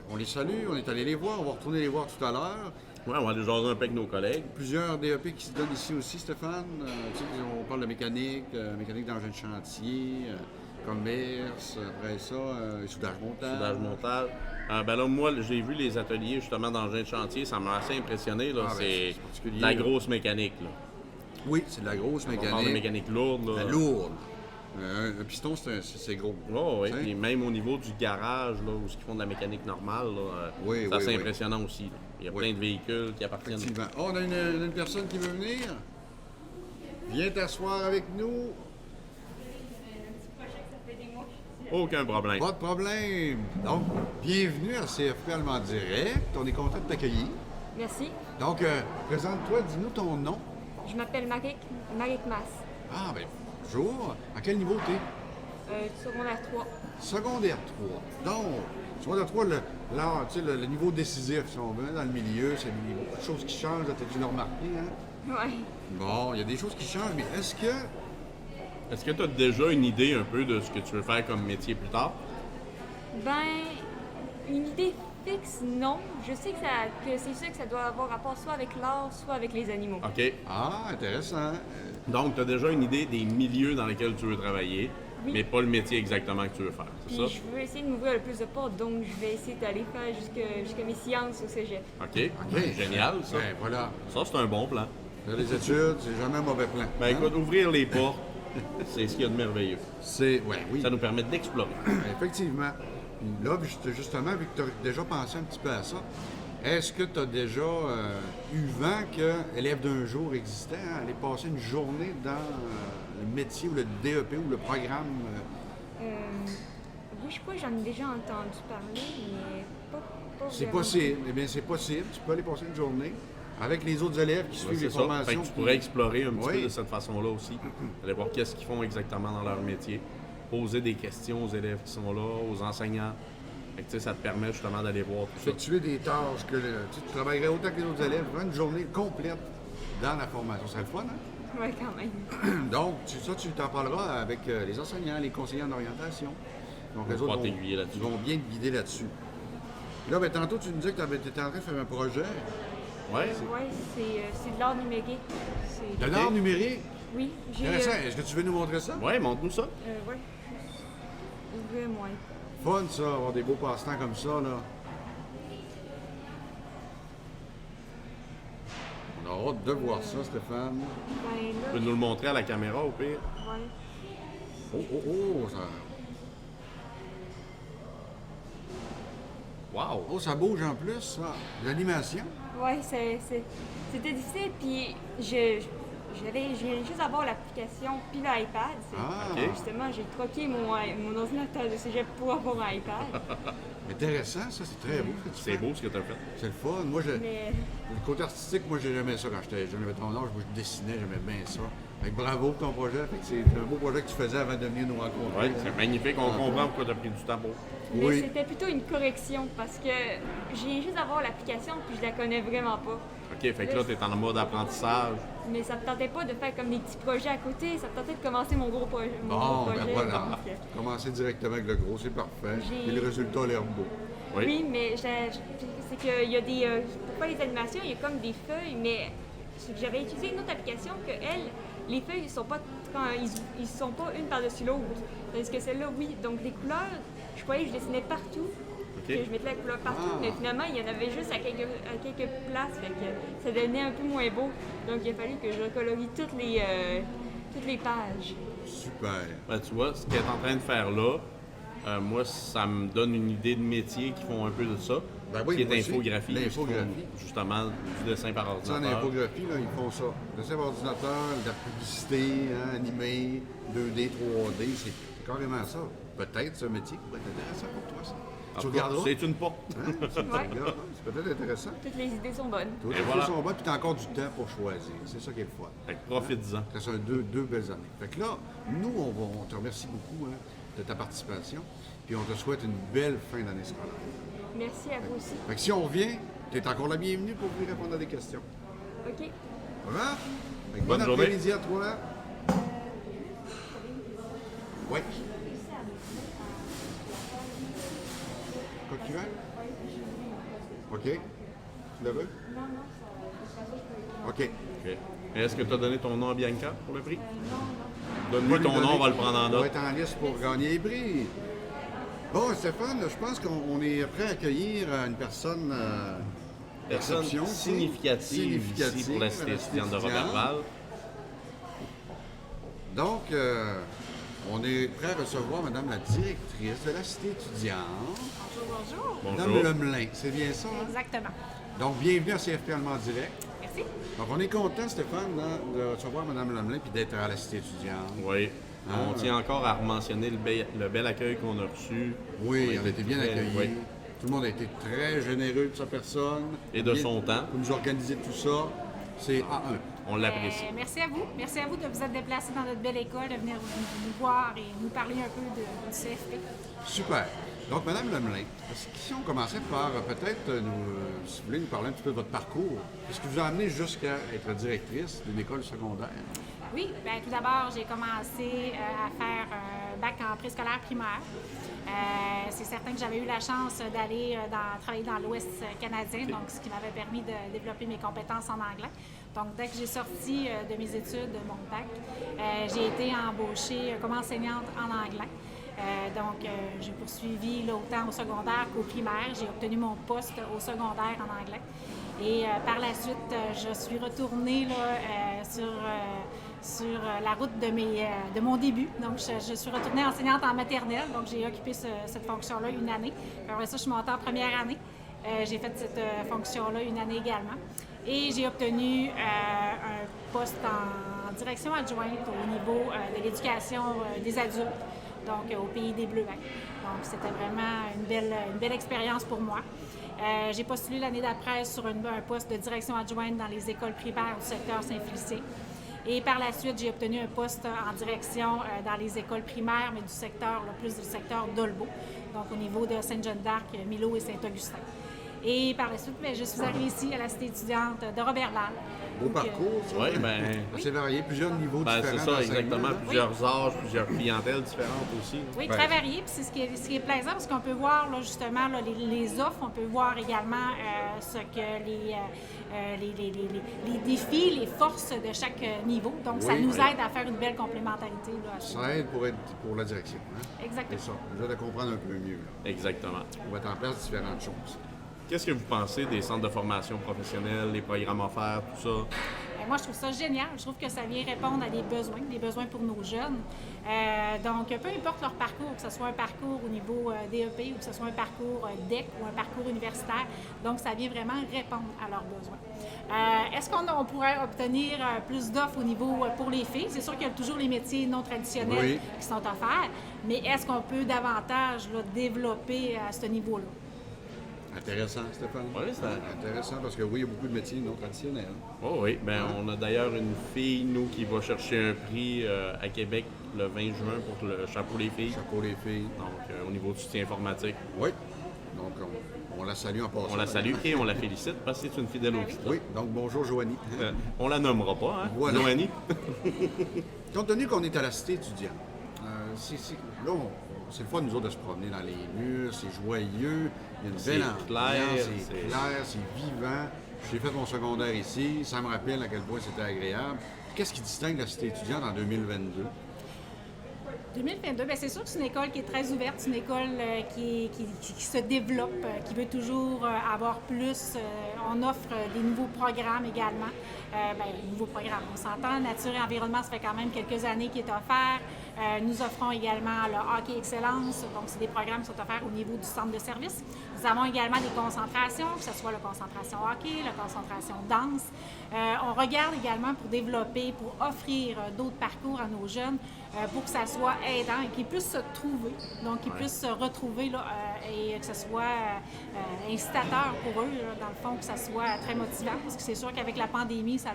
on les salue. On est allé les voir. On va retourner les voir tout à l'heure. Ouais, on va aller jaser un peu avec nos collègues. Plusieurs DEP qui se donnent ici aussi, Stéphane. Tu sais, on parle de mécanique, mécanique d'engin de chantier, commerce, après ça, soudage montage. Soudage montage. Ben là, moi, j'ai vu les ateliers justement d'engins de chantier. Ça m'a assez impressionné. Là. Ah, ben, c'est c'est particulier, de la là. grosse mécanique. Là. Oui, c'est de la grosse On parle de mécanique. mécanique lourde. Là. La lourde. Un piston, c'est gros. Oh, oui. Tu sais? Puis même au niveau du garage, là, où ils font de la mécanique normale, là, Oui, c'est oui, assez oui. impressionnant aussi. Là. Il y a Oui. plein de véhicules qui appartiennent. Effectivement. Oh, on a une personne qui veut venir. Viens t'asseoir avec nous. Aucun problème. Pas de problème. Donc, bienvenue à CFP Allemand Direct. On est content de t'accueillir. Merci. Donc, présente-toi, dis-nous ton nom. Je m'appelle Marik Mas. Ah, ben, bonjour. À quel niveau t'es? Secondaire 3. Secondaire 3. Donc, secondaire 3, le niveau décisif, si on veut, dans le milieu, c'est beaucoup de choses qui changent, t'as dû le remarquer, hein? Oui. Bon, il y a des choses qui changent, mais est-ce que tu as déjà une idée un peu de ce que tu veux faire comme métier plus tard? Ben, une idée fixe, non. Je sais que c'est sûr que ça doit avoir rapport soit avec l'art, soit avec les animaux. OK. Ah, intéressant. Donc, tu as déjà une idée des milieux dans lesquels tu veux travailler, Oui. mais pas le métier exactement que tu veux faire, c'est Puis ça? je veux essayer de m'ouvrir le plus de portes, donc je vais essayer d'aller faire jusqu'à mes sciences au cégep. OK. OK. Génial, ça. Ben, voilà. Ça, c'est un bon plan. Faire les études, c'est jamais un mauvais plan. Ben écoute, ouvrir les portes, c'est ce qu'il y a de merveilleux. Oui. Ça nous permet d'explorer. Effectivement. Puis là, justement, vu que tu as déjà pensé un petit peu à ça, est-ce que tu as déjà eu vent que élève d'un jour existait, hein, aller passer une journée dans le métier ou le DEP ou le programme? Oui, je crois que j'en ai déjà entendu parler, mais pas C'est vraiment. possible. Eh bien, c'est possible. Tu peux aller passer une journée avec les autres élèves qui suivent les C'est ça. Fait formations. que tu pourrais explorer un petit Oui. peu de cette façon-là aussi. Aller voir qu'est-ce qu'ils font exactement dans leur métier. Poser des questions aux élèves qui sont là, aux enseignants. Fait que, tu sais, ça te permet justement d'aller voir tout ça. Effectuer des tâches que tu travaillerais autant que les autres élèves, faire une journée complète dans la formation. Ce serait le fun, hein? Oui, quand même. Donc, tu t'en parleras avec les enseignants, les conseillers en orientation. Donc, Ils les vont autres pouvoir t'aiguiller là-dessus. ils vont bien te guider là-dessus. Là, ben, tantôt, tu nous disais que tu étais en train de faire un projet Ouais. Oui, c'est de l'art numérique. de l'art numérique. Oui, j'ai... Intéressant. Est-ce que tu veux nous montrer ça? Ouais, montre-nous ça. Oui. Ouvrir-moi. Fun, ça, avoir des beaux passe-temps comme ça, là. On a hâte de voir ça, Stéphane. Ben Tu là, peux nous le montrer à la caméra au pire. ouais. Oh, ça... Wow! ça bouge en plus, ça. L'animation. Ouais, c'était difficile, puis je viens juste d'avoir l'application puis l'iPad. Ah, OK. Justement, j'ai troqué mon ordinateur de cégep pour avoir un iPad. intéressant, ça, c'est très beau. ce que tu C'est fais. beau ce que tu as fait. C'est le fun. Moi, Mais le côté artistique, moi, j'aimais ça quand j'étais jeune. J'avais ton âge, moi, je dessinais, j'aimais bien ça. Fait que bravo pour ton projet. Fait que c'est un beau projet que tu faisais avant de venir nous rencontrer. Oui, c'est magnifique. On comprend pourquoi tu as pris du temps pour. Oui. c'était plutôt une correction parce que je viens juste d'avoir l'application puis je la connais vraiment pas. OK, fait que là, tu es en mode apprentissage. Mais ça me tentait pas de faire comme des petits projets à côté, ça me tentait de commencer mon gros projet. Bon, ben voilà. donc, Commencer directement avec le gros, c'est parfait. J'ai- Et le résultat a l'air beau. Oui. Oui, mais c'est qu'il y a des. Pour faire les animations, il y a comme des feuilles, mais j'avais utilisé une autre application que elle, les feuilles ils sont pas ils sont pas une par-dessus l'autre. Tandis que celle-là, oui. Donc les couleurs, je croyais que je dessinais partout. OK. Que je mettais la couleur partout, Ah. mais finalement, il y en avait juste à quelques places, fait que ça devenait un peu moins beau. Donc il a fallu que je recolorie toutes les pages. Super. Ben, tu vois, ce qu'elle est en train de faire là, moi, ça me donne une idée de métiers qui font un peu de ça. Ben oui, qui est moi aussi. infographie. L'infographie. qui font Justement, du dessin par Tu sais, en ordinateur. infographie, là, ils font ça. Dessin par ordinateur, de la publicité, hein, animé, 2D, 3D, c'est carrément ça. Peut-être ce métier pourrait être intéressant pour toi, ça. En Tu tout cas, regarderas. C'est une porte. Hein? Tu regardes, c'est peut-être intéressant. Toutes les idées sont bonnes. Toi, Et les voilà. choses sont bonnes, puis tu as encore du temps pour choisir. C'est ça qui est le fun. Fait que profite-en. Ça sont deux belles années. Fait que là, nous, on te remercie beaucoup, hein, de ta participation, puis on te souhaite une belle fin d'année scolaire. Merci à vous aussi. Fait que si on revient, tu es encore la bienvenue pour venir répondre à des questions. OK. Voilà? Fait que Bonne bon journée. après-midi à toi. Oui. Quoi que tu veux? OK. Tu le veux? Non, non, OK. OK. Et est-ce que tu as donné ton nom à Bianca pour le prix? On Donne-lui va lui ton nom, donner- on va le prendre en On va note. être en liste pour gagner les prix. Bon, Stéphane, je pense qu'on est prêt à accueillir une personne Personne d'exception, significative ici pour la cité étudiante de Roberval. Donc, on est prêt à recevoir Madame la directrice de la cité étudiante, Bonjour, bonjour. Madame Bonjour. Lemelin. C'est bien ça, hein? Exactement. Donc, bienvenue à CFP Allemand Direct. Merci. Donc, on est content, Stéphane, de recevoir Madame Lemelin puis d'être à la cité étudiante. Oui. Ah. On tient encore à mentionner le bel accueil qu'on a reçu. Oui, On on a été bien très- accueillis. oui. Tout le monde a été très généreux de sa personne. Et de son temps. Pour nous organiser tout ça. C'est A1. On l'apprécie. Merci à vous. Merci à vous de vous être déplacés dans notre belle école, de venir nous voir et nous parler un peu du CFP. Super. Donc, Mme Lemelin, si on commençait par peut-être, si vous voulez nous parler un petit peu de votre parcours, qu'est-ce qui vous a amené jusqu'à être directrice d'une école secondaire? Oui, bien, tout d'abord, j'ai commencé à faire un bac en préscolaire primaire. C'est certain que j'avais eu la chance d'aller travailler dans l'Ouest canadien, donc ce qui m'avait permis de développer mes compétences en anglais. Donc, dès que j'ai sorti de mes études, de mon bac, j'ai été embauchée comme enseignante en anglais. J'ai poursuivi là, autant au secondaire qu'au primaire. J'ai obtenu mon poste au secondaire en anglais. Et par la suite, je suis retournée là, sur la route de mon début. Donc, je suis retournée enseignante en maternelle. Donc, j'ai occupé cette fonction-là une année. Après ça, je suis montée en première année. J'ai fait cette fonction-là une année également. Et j'ai obtenu un poste en direction adjointe au niveau de l'éducation des adultes, donc au Pays des Bleuets. Donc, c'était vraiment une belle expérience pour moi. J'ai postulé l'année d'après sur un poste de direction adjointe dans les écoles primaires du secteur Saint-Félicien. Et par la suite, j'ai obtenu un poste en direction dans les écoles primaires, mais du secteur, là, plus du secteur d'Olbeau, donc au niveau de Sainte-Jeanne-d'Arc, Milo et Saint-Augustin. Et par la suite, je suis arrivée ici à la cité étudiante de Robert-Lalle. Beau parcours, ça. Oui, bien. Assez varié, plusieurs niveaux différents. C'est ça, exactement. Plusieurs âges, plusieurs clientèles différentes aussi. Oui, très varié. Puis c'est ce qui est plaisant parce qu'on peut voir là, justement là, les offres, on peut voir également ce que les défis, les forces de chaque niveau. Donc, ça nous aide à faire une belle complémentarité. Là, ça aide pour la direction. Hein? Exactement. C'est ça. Nous aide à comprendre un peu mieux. Là. Exactement. On va mettre en place différentes choses. Qu'est-ce que vous pensez des centres de formation professionnelle, les programmes offerts, tout ça? Moi, je trouve ça génial. Je trouve que ça vient répondre à des besoins pour nos jeunes. Donc, peu importe leur parcours, que ce soit un parcours au niveau DEP ou que ce soit un parcours DEC ou un parcours universitaire, donc ça vient vraiment répondre à leurs besoins. Est-ce qu'on pourrait obtenir plus d'offres au niveau pour les filles? C'est sûr qu'il y a toujours les métiers non traditionnels qui sont offerts, mais est-ce qu'on peut davantage là, développer à ce niveau-là? Intéressant, Stéphane. Oui, c'est intéressant parce que oui, il y a beaucoup de métiers non traditionnels. Oh oui, bien, on a d'ailleurs une fille, nous, qui va chercher un prix à Québec le 20 juin pour le Chapeau les filles. Chapeau les filles. Donc, au niveau du soutien informatique. Oui. Donc, on la salue en passant. On la salue et on la félicite parce que c'est une fidèle auditrice. Oui, donc bonjour Joanie. On la nommera pas, hein? Voilà. Joanie. Compte tenu qu'on est à la cité étudiante, là, c'est le fun, nous autres, de se promener dans les murs, c'est joyeux, il y a une belle ambiance, c'est clair, c'est vivant. J'ai fait mon secondaire ici, ça me rappelle à quel point c'était agréable. Qu'est-ce qui distingue la cité étudiante en 2022? 2022, bien, c'est sûr que c'est une école qui est très ouverte, c'est une école qui se développe, qui veut toujours avoir plus. On offre des nouveaux programmes également. Nouveaux programmes, on s'entend, Nature et Environnement, ça fait quand même quelques années qu'il est offert. Nous offrons également le Hockey Excellence, donc c'est des programmes qui sont offerts au niveau du centre de service. Nous avons également des concentrations, que ce soit la concentration hockey, la concentration danse. On regarde également pour développer, pour offrir d'autres parcours à nos jeunes, pour que ça soit aidant et qu'ils puissent se trouver, donc qu'ils puissent se retrouver là, et que ce soit incitateur pour eux, là, dans le fond, que ça soit très motivant, parce que c'est sûr qu'avec la pandémie, ça a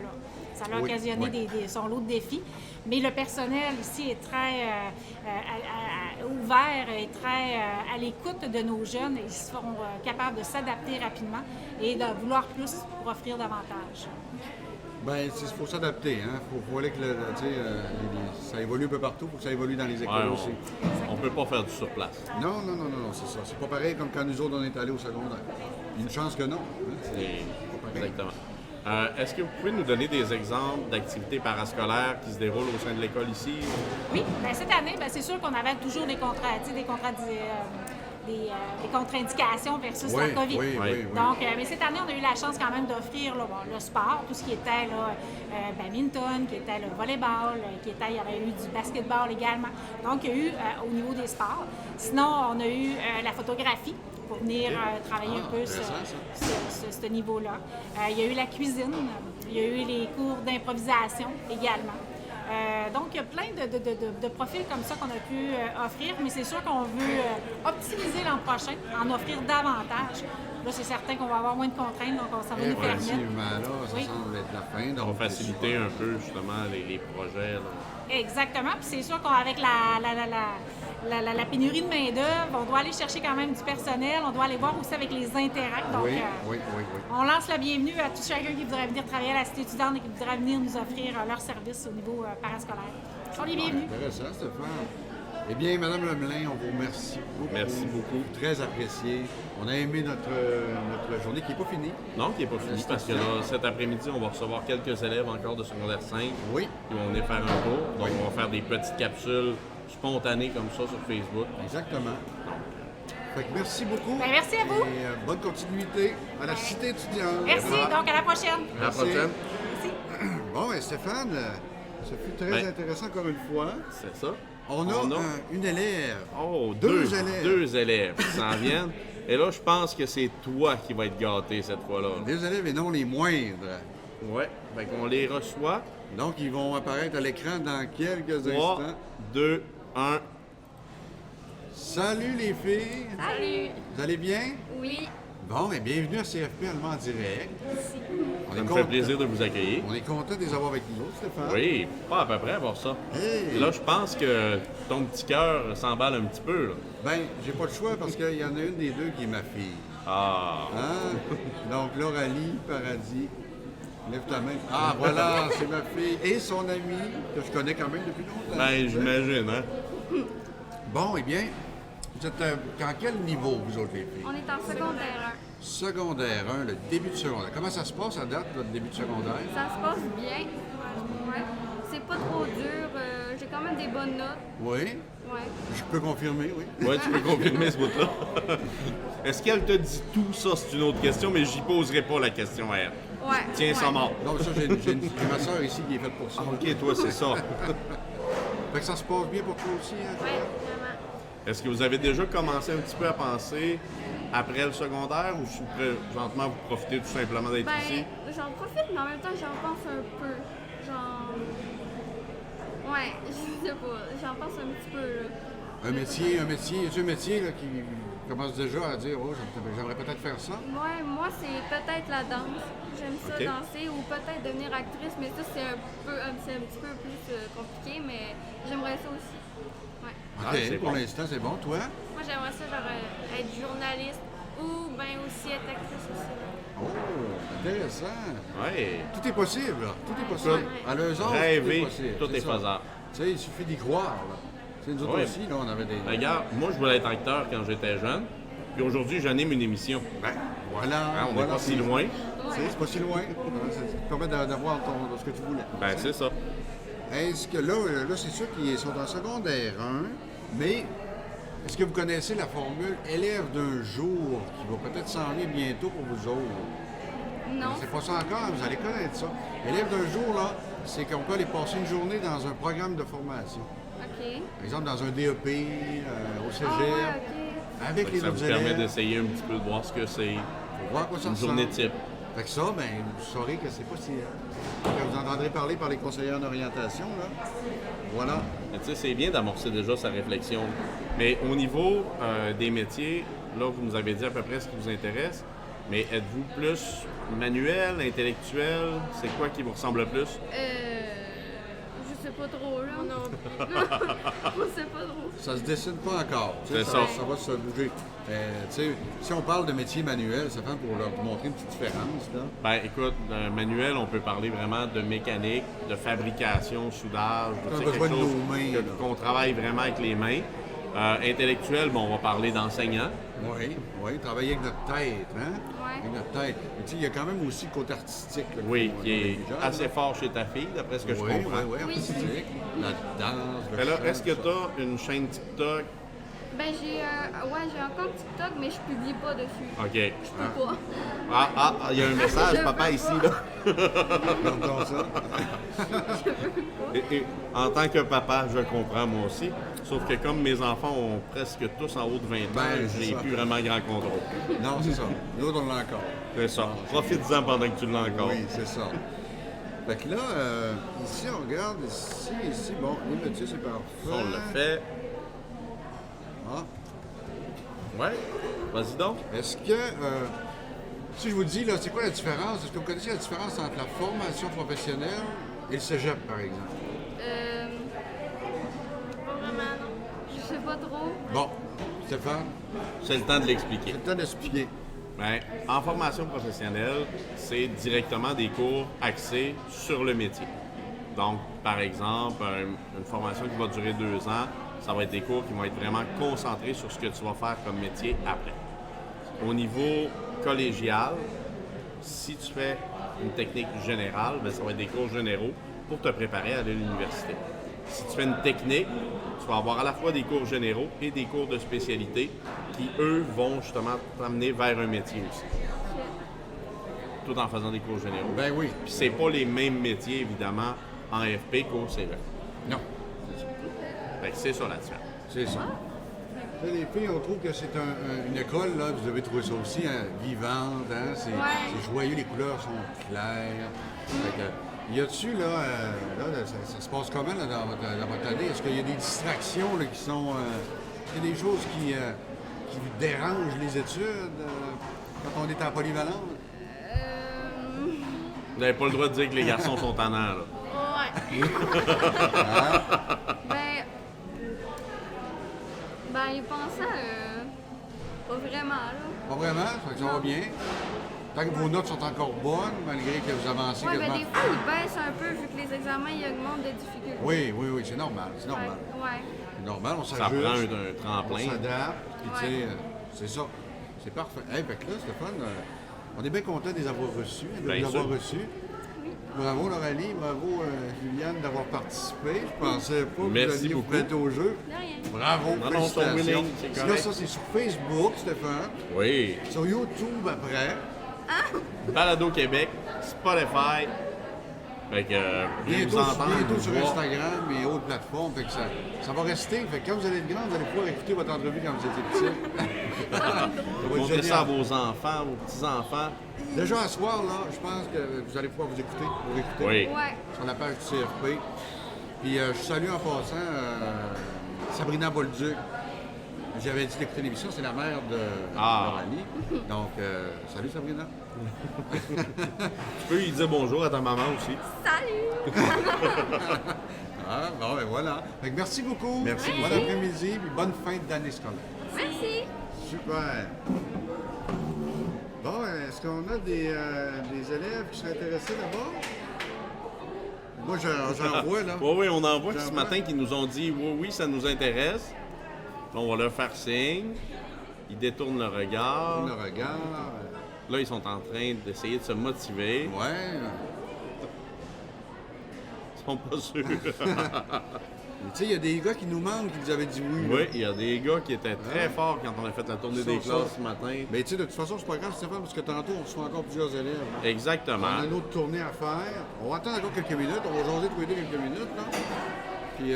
occasionné son lot de défis. Mais le personnel ici est très ouvert et très à l'écoute de nos jeunes. Ils seront capables de s'adapter rapidement et de vouloir plus pour offrir davantage. Bien, il faut s'adapter. Hein? Faut aller que ça évolue un peu partout, il faut que ça évolue dans les écoles aussi. On ne peut pas faire du sur place. Non, c'est ça. C'est pas pareil comme quand nous autres, on est allés au secondaire. Une chance que non. Hein? Exactement. Est-ce que vous pouvez nous donner des exemples d'activités parascolaires qui se déroulent au sein de l'école ici? Oui, bien, cette année, c'est sûr qu'on avait toujours des contre-indications versus la COVID. Oui. Donc, mais cette année, on a eu la chance quand même d'offrir le sport, tout ce qui était badminton, qui était le volleyball, il y avait eu du basketball également. Donc, il y a eu au niveau des sports. Sinon, on a eu la photographie pour venir travailler un peu ce niveau-là. Il y a eu la cuisine, il y a eu les cours d'improvisation également. Donc, il y a plein de profils comme ça qu'on a pu offrir, mais c'est sûr qu'on veut optimiser l'an prochain, en offrir davantage. Là, c'est certain qu'on va avoir moins de contraintes, donc ça va nous permettre. Effectivement, là, ça Oui. semble être la fin. On Donc, va faciliter un peu, justement, les projets. Là. Exactement. Puis c'est sûr qu'avec la pénurie de main-d'œuvre, on doit aller chercher quand même du personnel, on doit aller voir aussi avec les intérêts. Donc, oui. on lance la bienvenue à tout chacun qui voudrait venir travailler à la Cité étudiante et qui voudrait venir nous offrir leurs services au niveau parascolaire. Ils sont les bienvenus. Intéressant, Stéphane. Eh bien, Madame Lemelin, on vous remercie beaucoup. Merci beaucoup. Très apprécié. On a aimé notre journée qui n'est pas finie. Non, qui n'est pas fini, parce que là, cet après-midi, on va recevoir quelques élèves encore de secondaire 5 Oui. qui vont venir faire un tour. Donc, on va faire des petites capsules spontanées comme ça sur Facebook. Exactement. Fait que merci beaucoup. Ben, merci à vous. Et bonne continuité à la Cité étudiante. Merci. Donc, à la prochaine. À la prochaine. Bon, et Stéphane, ça fut très intéressant encore une fois. C'est ça. On a une élève. Oh, deux élèves. Deux élèves qui s'en viennent. Et là, je pense que c'est toi qui vas être gâté cette fois-là. Des élèves et non les moindres. Ouais. Fait qu'on les reçoit. Donc, ils vont apparaître à l'écran dans quelques 3, instants. 2, 1. Salut les filles. Salut! Vous allez bien? Oui. Bon, et bienvenue à CFP Allemand en direct. On Ça est me fait content- plaisir de vous accueillir. On est content de les avoir avec nous autres, Stéphane. Oui, pas à peu près avoir ça. Hey! Là, je pense que ton petit cœur s'emballe un petit peu. Là. Ben, j'ai pas le choix parce qu'il y en a une des deux qui est ma fille. Ah, Hein? Donc, Lauralie Paradis, lève ta main. Ah, voilà, c'est ma fille et son amie, que je connais quand même depuis longtemps. ben j'imagine, hein? Bon, eh bien, vous êtes en quel niveau, vous autres, les filles? On est en secondaire Secondaire 1, le début de secondaire. Comment ça se passe à date, votre début de secondaire? 1. Ça se passe bien. Ouais. C'est pas trop dur. J'ai quand même des bonnes notes. Oui, Ouais. je peux confirmer, oui. Ouais, tu peux confirmer ce bout-là. Est-ce qu'elle te dit tout ça? C'est une autre question, mais j'y poserai pas la question à elle. Ouais. Tiens, ça mort. Non, mais ça, j'ai ma soeur ici qui est faite pour ça. Ok, toi, c'est ça. Fait que ça se passe bien pour toi aussi, hein? Ouais, vraiment. Est-ce que vous avez déjà commencé un petit peu à penser après le secondaire ou présentement vous profitez tout simplement d'être ici? Ben, j'en profite, mais en même temps, j'en pense un peu. Genre. Ouais, je sais pas. J'en pense un petit peu, là. Un métier, y a un métier là, qui commence déjà à dire, oh, j'aimerais peut-être faire ça? Ouais, moi, c'est peut-être la danse. J'aime ça Ok. danser ou peut-être devenir actrice, mais ça, c'est un petit peu plus compliqué, mais j'aimerais ça aussi. Ouais. OK, Ah, c'est pour bon. l'instant, c'est bon. Toi? Moi, j'aimerais ça, genre, être journaliste ou bien aussi être actrice aussi. Oh, intéressant. Ouais. Tout est possible, là. Tout est possible. À leurs âges, tout est Rêver, possible. tout C'est est ça. faisable. Tu sais, il suffit d'y croire, là. Tu sais, nous autres Ouais. aussi, là, on avait des... Regarde, moi, je voulais être acteur quand j'étais jeune. Puis aujourd'hui, j'anime une émission. Ben, voilà. Hein, on n'est voilà, pas si loin. Tu sais, c'est pas si loin. Ça te permet d'avoir ce que tu voulais. Ben, c'est ça. Est-ce que là c'est sûr qu'ils sont en secondaire 1, mais est-ce que vous connaissez la formule élève d'un jour qui va peut-être s'en venir bientôt pour vous autres? Non. C'est pas ça encore, vous allez connaître ça. Élève d'un jour, là, c'est qu'on peut aller passer une journée dans un programme de formation. OK. Par exemple, dans un DEP, au cégep, Ah, ouais, OK. avec Fait les que ça autres vous permet élèves. d'essayer un petit peu de voir ce que c'est. Pour voir à quoi ça Une ressemble. journée type. Fait que ça, ben, vous saurez que c'est pas si... que vous entendrez parler par les conseillers en orientation, là. Voilà. Mais tu sais, c'est bien d'amorcer déjà sa réflexion. Mais au niveau des métiers, là, vous nous avez dit à peu près ce qui vous intéresse. Mais êtes-vous plus manuel, intellectuel? C'est quoi qui vous ressemble le plus? Je sais pas trop, là. Non. Je sais pas trop. Ça se décide pas encore. Tu sais, C'est ça ça. va se bouger. Tu sais, si on parle de métier manuel, ça fait pour leur montrer une petite différence, là. Ben, écoute, manuel, on peut parler vraiment de mécanique, de fabrication, soudage, On a tu sais, besoin quelque de chose nos mains, là. qu'on travaille vraiment avec les mains. Intellectuel, bon, on va parler d'enseignant. Oui, travailler avec notre tête, hein? Ouais. Avec notre tête. Mais tu sais, il y a quand même aussi le côté artistique. Là, Oui, qu'on qui est déjà, là. assez fort chez ta fille, d'après ce que je Oui, comprends. oui, artistique. La danse, le Mais là, chant, est-ce que tout ça. tu as une chaîne TikTok? Ben, j'ai encore TikTok, mais je publie pas dessus. OK. Je peux pas. Il y a un message, Je papa, veux ici, pas. là. Regarde ça. Et en tant que papa, je comprends moi aussi. Sauf que comme mes enfants ont presque tous en haut de 20 ans, Ben, c'est j'ai ça. plus vraiment grand contrôle. Non, c'est ça. Nous autres, on l'a encore. C'est ça. Profite-en pendant que tu l'as encore. Oui, c'est ça. Fait que là, ici, on regarde, ici, bon, les métiers, c'est parfait. On le fait. Ah. Ouais. Vas-y donc. Est-ce que, si je vous dis, là, c'est quoi la différence? Est-ce que vous connaissez la différence entre la formation professionnelle et le cégep, par exemple? Pas vraiment, non. Je sais pas trop. Bon, Stéphane, C'est le temps de l'expliquer. c'est le temps d'expliquer. Ben, en formation professionnelle, c'est directement des cours axés sur le métier. Donc, par exemple, une formation qui va durer 2 ans, ça va être des cours qui vont être vraiment concentrés sur ce que tu vas faire comme métier après. Au niveau collégial, si tu fais une technique générale, ben, ça va être des cours généraux pour te préparer à aller à l'université. Si tu fais une technique, tu vas avoir à la fois des cours généraux et des cours de spécialité qui, eux, vont justement t'amener vers un métier aussi. Tout en faisant des cours généraux. Ben oui. Puis c'est pas les mêmes métiers, évidemment, en FP qu'au cégep. Non, Fait que c'est ça la différence. c'est ça. Là, les filles, on trouve que c'est une école, là, vous devez trouver ça aussi, hein, vivante, hein, c'est joyeux, les couleurs sont claires. Fait que, y a-tu, là, ça se passe comment là, dans votre année? Est-ce qu'il y a des distractions là, qui sont. Il y a des choses qui vous dérangent les études quand on est en polyvalente? Vous n'avez pas le droit de dire que les garçons sont tannants, là. Ouais. Ben, il pensait pas vraiment, là. Pas vraiment, ça fait que ça va bien. Tant que vos notes sont encore bonnes, malgré que vous avancez Ouais, quasiment. ben des fois, il baisse un peu vu que les examens, ils augmentent de difficulté. Oui, c'est normal, c'est normal. Ouais. C'est normal, on Ça s'ajuste. prend un tremplin. On s'adapte, puis tu sais, c'est ça. C'est parfait. Hey, fait que là, Stéphane, on est bien content de les avoir reçus, de Bien les avoir sûr. reçus. Bravo Laurelie, bravo Juliane d'avoir participé. Je pensais pas que Merci vous alliez vous beaucoup. prêter au jeu. De rien. Bravo, Non, non, sont félicitations. willing, c'est Là, correct. ça, c'est sur Facebook, Stéphane. Oui. Sur YouTube après. Balado Québec, Spotify. Fait que venez Bientôt, nous entendre. bientôt nous sur voir. Instagram et autres plateformes. Fait que ça va rester. Fait que quand vous allez être grand, vous allez pouvoir écouter votre entrevue quand vous étiez petit. Ça va être Montrez ça à génial. vos enfants, vos petits-enfants. Déjà à soir, là, je pense que vous allez pouvoir vous écouter. Oui. Ouais. Sur la page du CFP. Puis je salue en passant Sabrina Bolduc. J'avais dit d'écouter l'émission, c'est la mère de Laurelie. Donc, salut Sabrina. Tu peux lui dire bonjour à ta maman aussi. Salut! Ah, bon, ben voilà. Fait que merci beaucoup. Merci Bon beaucoup. après-midi, puis bonne fin d'année scolaire. Merci! Super. Bon, est-ce qu'on a des élèves qui seraient intéressés d'abord? Moi, j'en vois, là. Oui, on en voit J'en ce vois. matin qui nous ont dit oui, ça nous intéresse. Là, on va leur faire signe. Ils détournent le regard. Le regard. Là, ils sont en train d'essayer de se motiver. Ouais. Ils sont pas sûrs. Tu sais, il y a des gars qui nous manquent qui nous avaient dit oui. là. Oui, il y a des gars qui étaient très forts quand on a fait la tournée des Ça. classes ce matin. Mais tu sais, de toute façon, c'est pas grave, Stéphane, parce que tantôt, on reçoit encore plusieurs élèves. On Exactement. a une autre tournée à faire. On va attendre encore quelques minutes. On va jaser tous les deux quelques minutes. Là. Puis,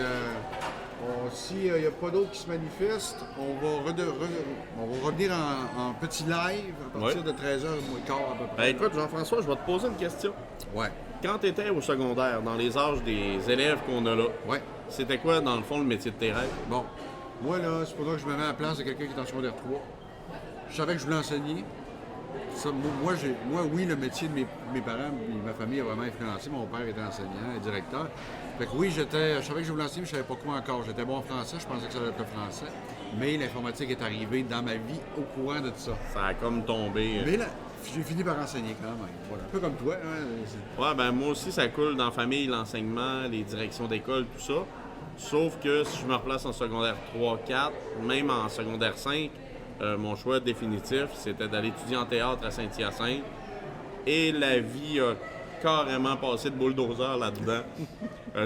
s'il n'y a pas d'autres qui se manifestent, on va revenir en petit live à partir de 13h moins quart à peu Ben, près. écoute, Jean-François, je vais te poser une question. Ouais, Quand tu étais au secondaire, dans les âges des élèves qu'on a là, ouais. c'était quoi, dans le fond, le métier de tes rêves? Bon, moi, là, c'est pour ça que je me mets à la place de quelqu'un qui est en secondaire 3. Je savais que je voulais enseigner. Ça, moi, oui, le métier de mes parents et ma famille a vraiment influencé. Mon père était enseignant et directeur. Fait que oui, je savais que je voulais enseigner, mais je savais pas quoi encore. J'étais bon en français, je pensais que ça allait être le français. Mais l'informatique est arrivée dans ma vie au courant de tout ça. Ça a comme tombé. Mais là, j'ai fini par enseigner quand même. Voilà. Un peu comme toi. Hein, Ouais, ben moi aussi, ça coule dans la famille, l'enseignement, les directions d'école, tout ça. Sauf que si je me replace en secondaire 3-4, même en secondaire 5, mon choix définitif, c'était d'aller étudier en théâtre à Saint-Hyacinthe. Et la vie a carrément passé de bulldozer là-dedans.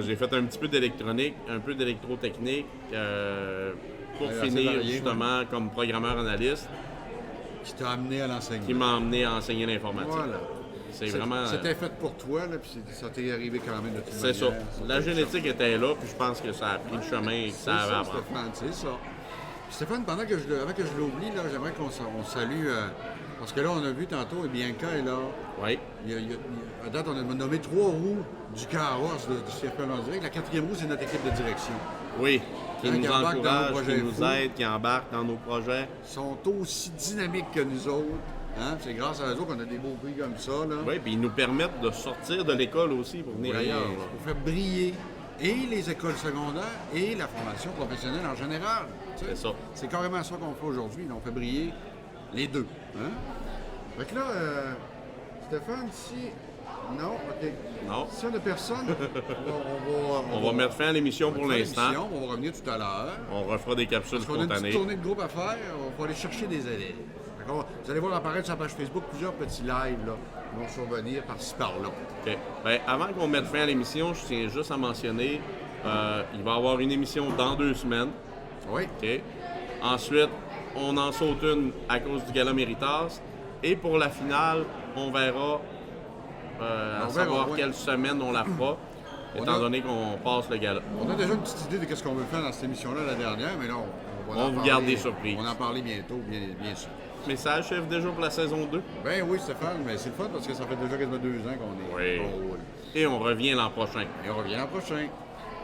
J'ai fait un petit peu d'électronique, un peu d'électrotechnique, pour assez finir varié, justement comme programmeur analyste, qui t'a amené à l'enseignement. qui m'a emmené à enseigner l'informatique. Voilà. C'est vraiment... C'était fait pour toi, là, puis ça t'est arrivé quand même de toute C'est ça. manière. La génétique était là, puis je pense que ça a pris le chemin et que C'est ça avait à ça, prendre. Stéphane, c'est ça. Puis Stéphane, avant que je l'oublie, là, j'aimerais qu'on salue Parce que là, on a vu tantôt, Bianca est là. Oui. À date, on a nommé 3 roues du carrosse du circuit en direct. La 4e roue, c'est notre équipe de direction. Oui. Qui Hein, nous qui embarque dans nos encourage, projets qui nous fous. aide, qui embarque dans nos projets. Ils sont aussi dynamiques que nous autres. Hein? C'est grâce à eux qu'on a des beaux prix comme ça. Là. Oui, puis ils nous permettent de sortir de l'école aussi pour venir Oui, ailleurs. pour faire briller et les écoles secondaires et la formation professionnelle en général. Tu sais, C'est ça. C'est carrément ça qu'on fait aujourd'hui. là. On fait briller les deux. Hein? Fait que là, Stéphane, si... Non, OK. Non. Si on n'a personne, On va mettre fin à l'émission pour faire l'instant. l'émission. On va revenir tout à l'heure. On refera des capsules Parce qu'on a une petite spontanées. tournée de groupe à faire. On va aller chercher des élèves. D'accord? Vous allez voir apparaître sur la page Facebook plusieurs petits lives là, qui vont survenir par-ci par-là. OK. Ben, avant qu'on mette fin à l'émission, je tiens juste à mentionner, il va y avoir une émission dans 2 semaines. Oui. OK. Ensuite, on en saute une à cause du Gala Méritas. Et pour la finale, on verra à savoir oui. quelle semaine on la fera, étant donné qu'on passe le gala. On a déjà une petite idée de ce qu'on veut faire dans cette émission-là la dernière, mais là, on va On en vous parler. garde des surprises. On va en parler bientôt, bien sûr. Mais ça achève déjà pour la saison 2. Ben oui, Stéphane, mais c'est le fun parce que ça fait déjà quasiment 2 ans qu'on est. Oui. qu'on roule. Et on revient l'an prochain. Et on revient l'an prochain.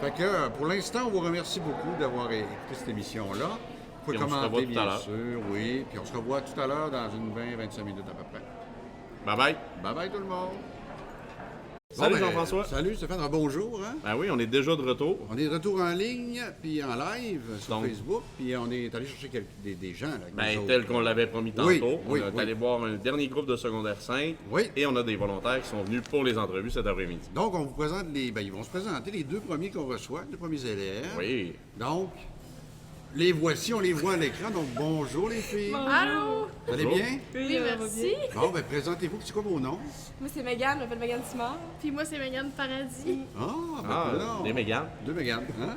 Fait que pour l'instant, on vous remercie beaucoup d'avoir écouté cette émission-là. Vous pouvez Puis on se revoit commenter, tout à bien l'heure. sûr, oui. Puis on se revoit tout à l'heure dans une 20-25 minutes à peu près. Bye bye. Bye bye tout le monde. Salut ben, Jean-François. Salut Stéphane, bonjour. Hein? Ben oui, on est déjà de retour. On est de retour en ligne, puis en live sur Donc. Facebook, puis on est allé chercher des gens. Là, avec nous Ben, autres. tel qu'on l'avait promis tantôt, Oui, on oui, est oui. allé voir un dernier groupe de secondaire 5 Oui. et on a des volontaires qui sont venus pour les entrevues cet après-midi. Donc, on vous présente ils vont se présenter les 2 premiers qu'on reçoit, les 2 premiers élèves. Oui. Donc, les voici, on les voit à l'écran. Donc, bonjour les filles. Allô? Vous allez Bonjour. bien? Oui, merci. Bon, ben présentez-vous. C'est quoi vos noms? Moi, c'est Mégane, je m'appelle Mégane Simard. Puis moi, c'est Mégane Paradis. Ah, ben Ah, non. des Mégane. 2 Mégane. Hein?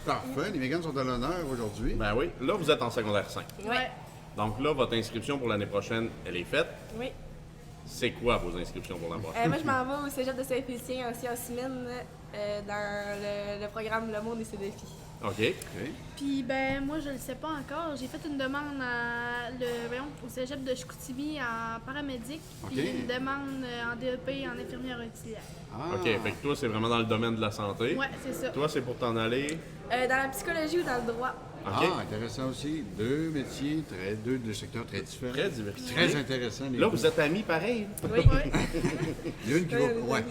Parfait. Les Méganes sont à l'honneur aujourd'hui. Ben oui. Là, vous êtes en secondaire 5. Ouais. Donc là, votre inscription pour l'année prochaine, elle est faite. Oui. C'est quoi vos inscriptions pour l'an prochain? Moi, je m'en vais au cégep de Saint-Félicien en sciences humaines dans le programme Le Monde et ses défis. OK. Puis, ben, moi, je le sais pas encore. J'ai fait une demande au cégep de Chicoutimi en paramédic, puis OK. une demande en DEP en infirmière auxiliaire. Ah. OK. Fait que toi, c'est vraiment dans le domaine de la santé. Ouais, c'est ça. Toi, c'est pour t'en aller. Dans la psychologie ou dans le droit. OK. Ah, intéressant aussi. 2 métiers, deux secteurs très différents. Très diversifié. Très intéressant. les Là, deux. vous êtes amis pareil. Oui. Il y en a une qui va. Ouais.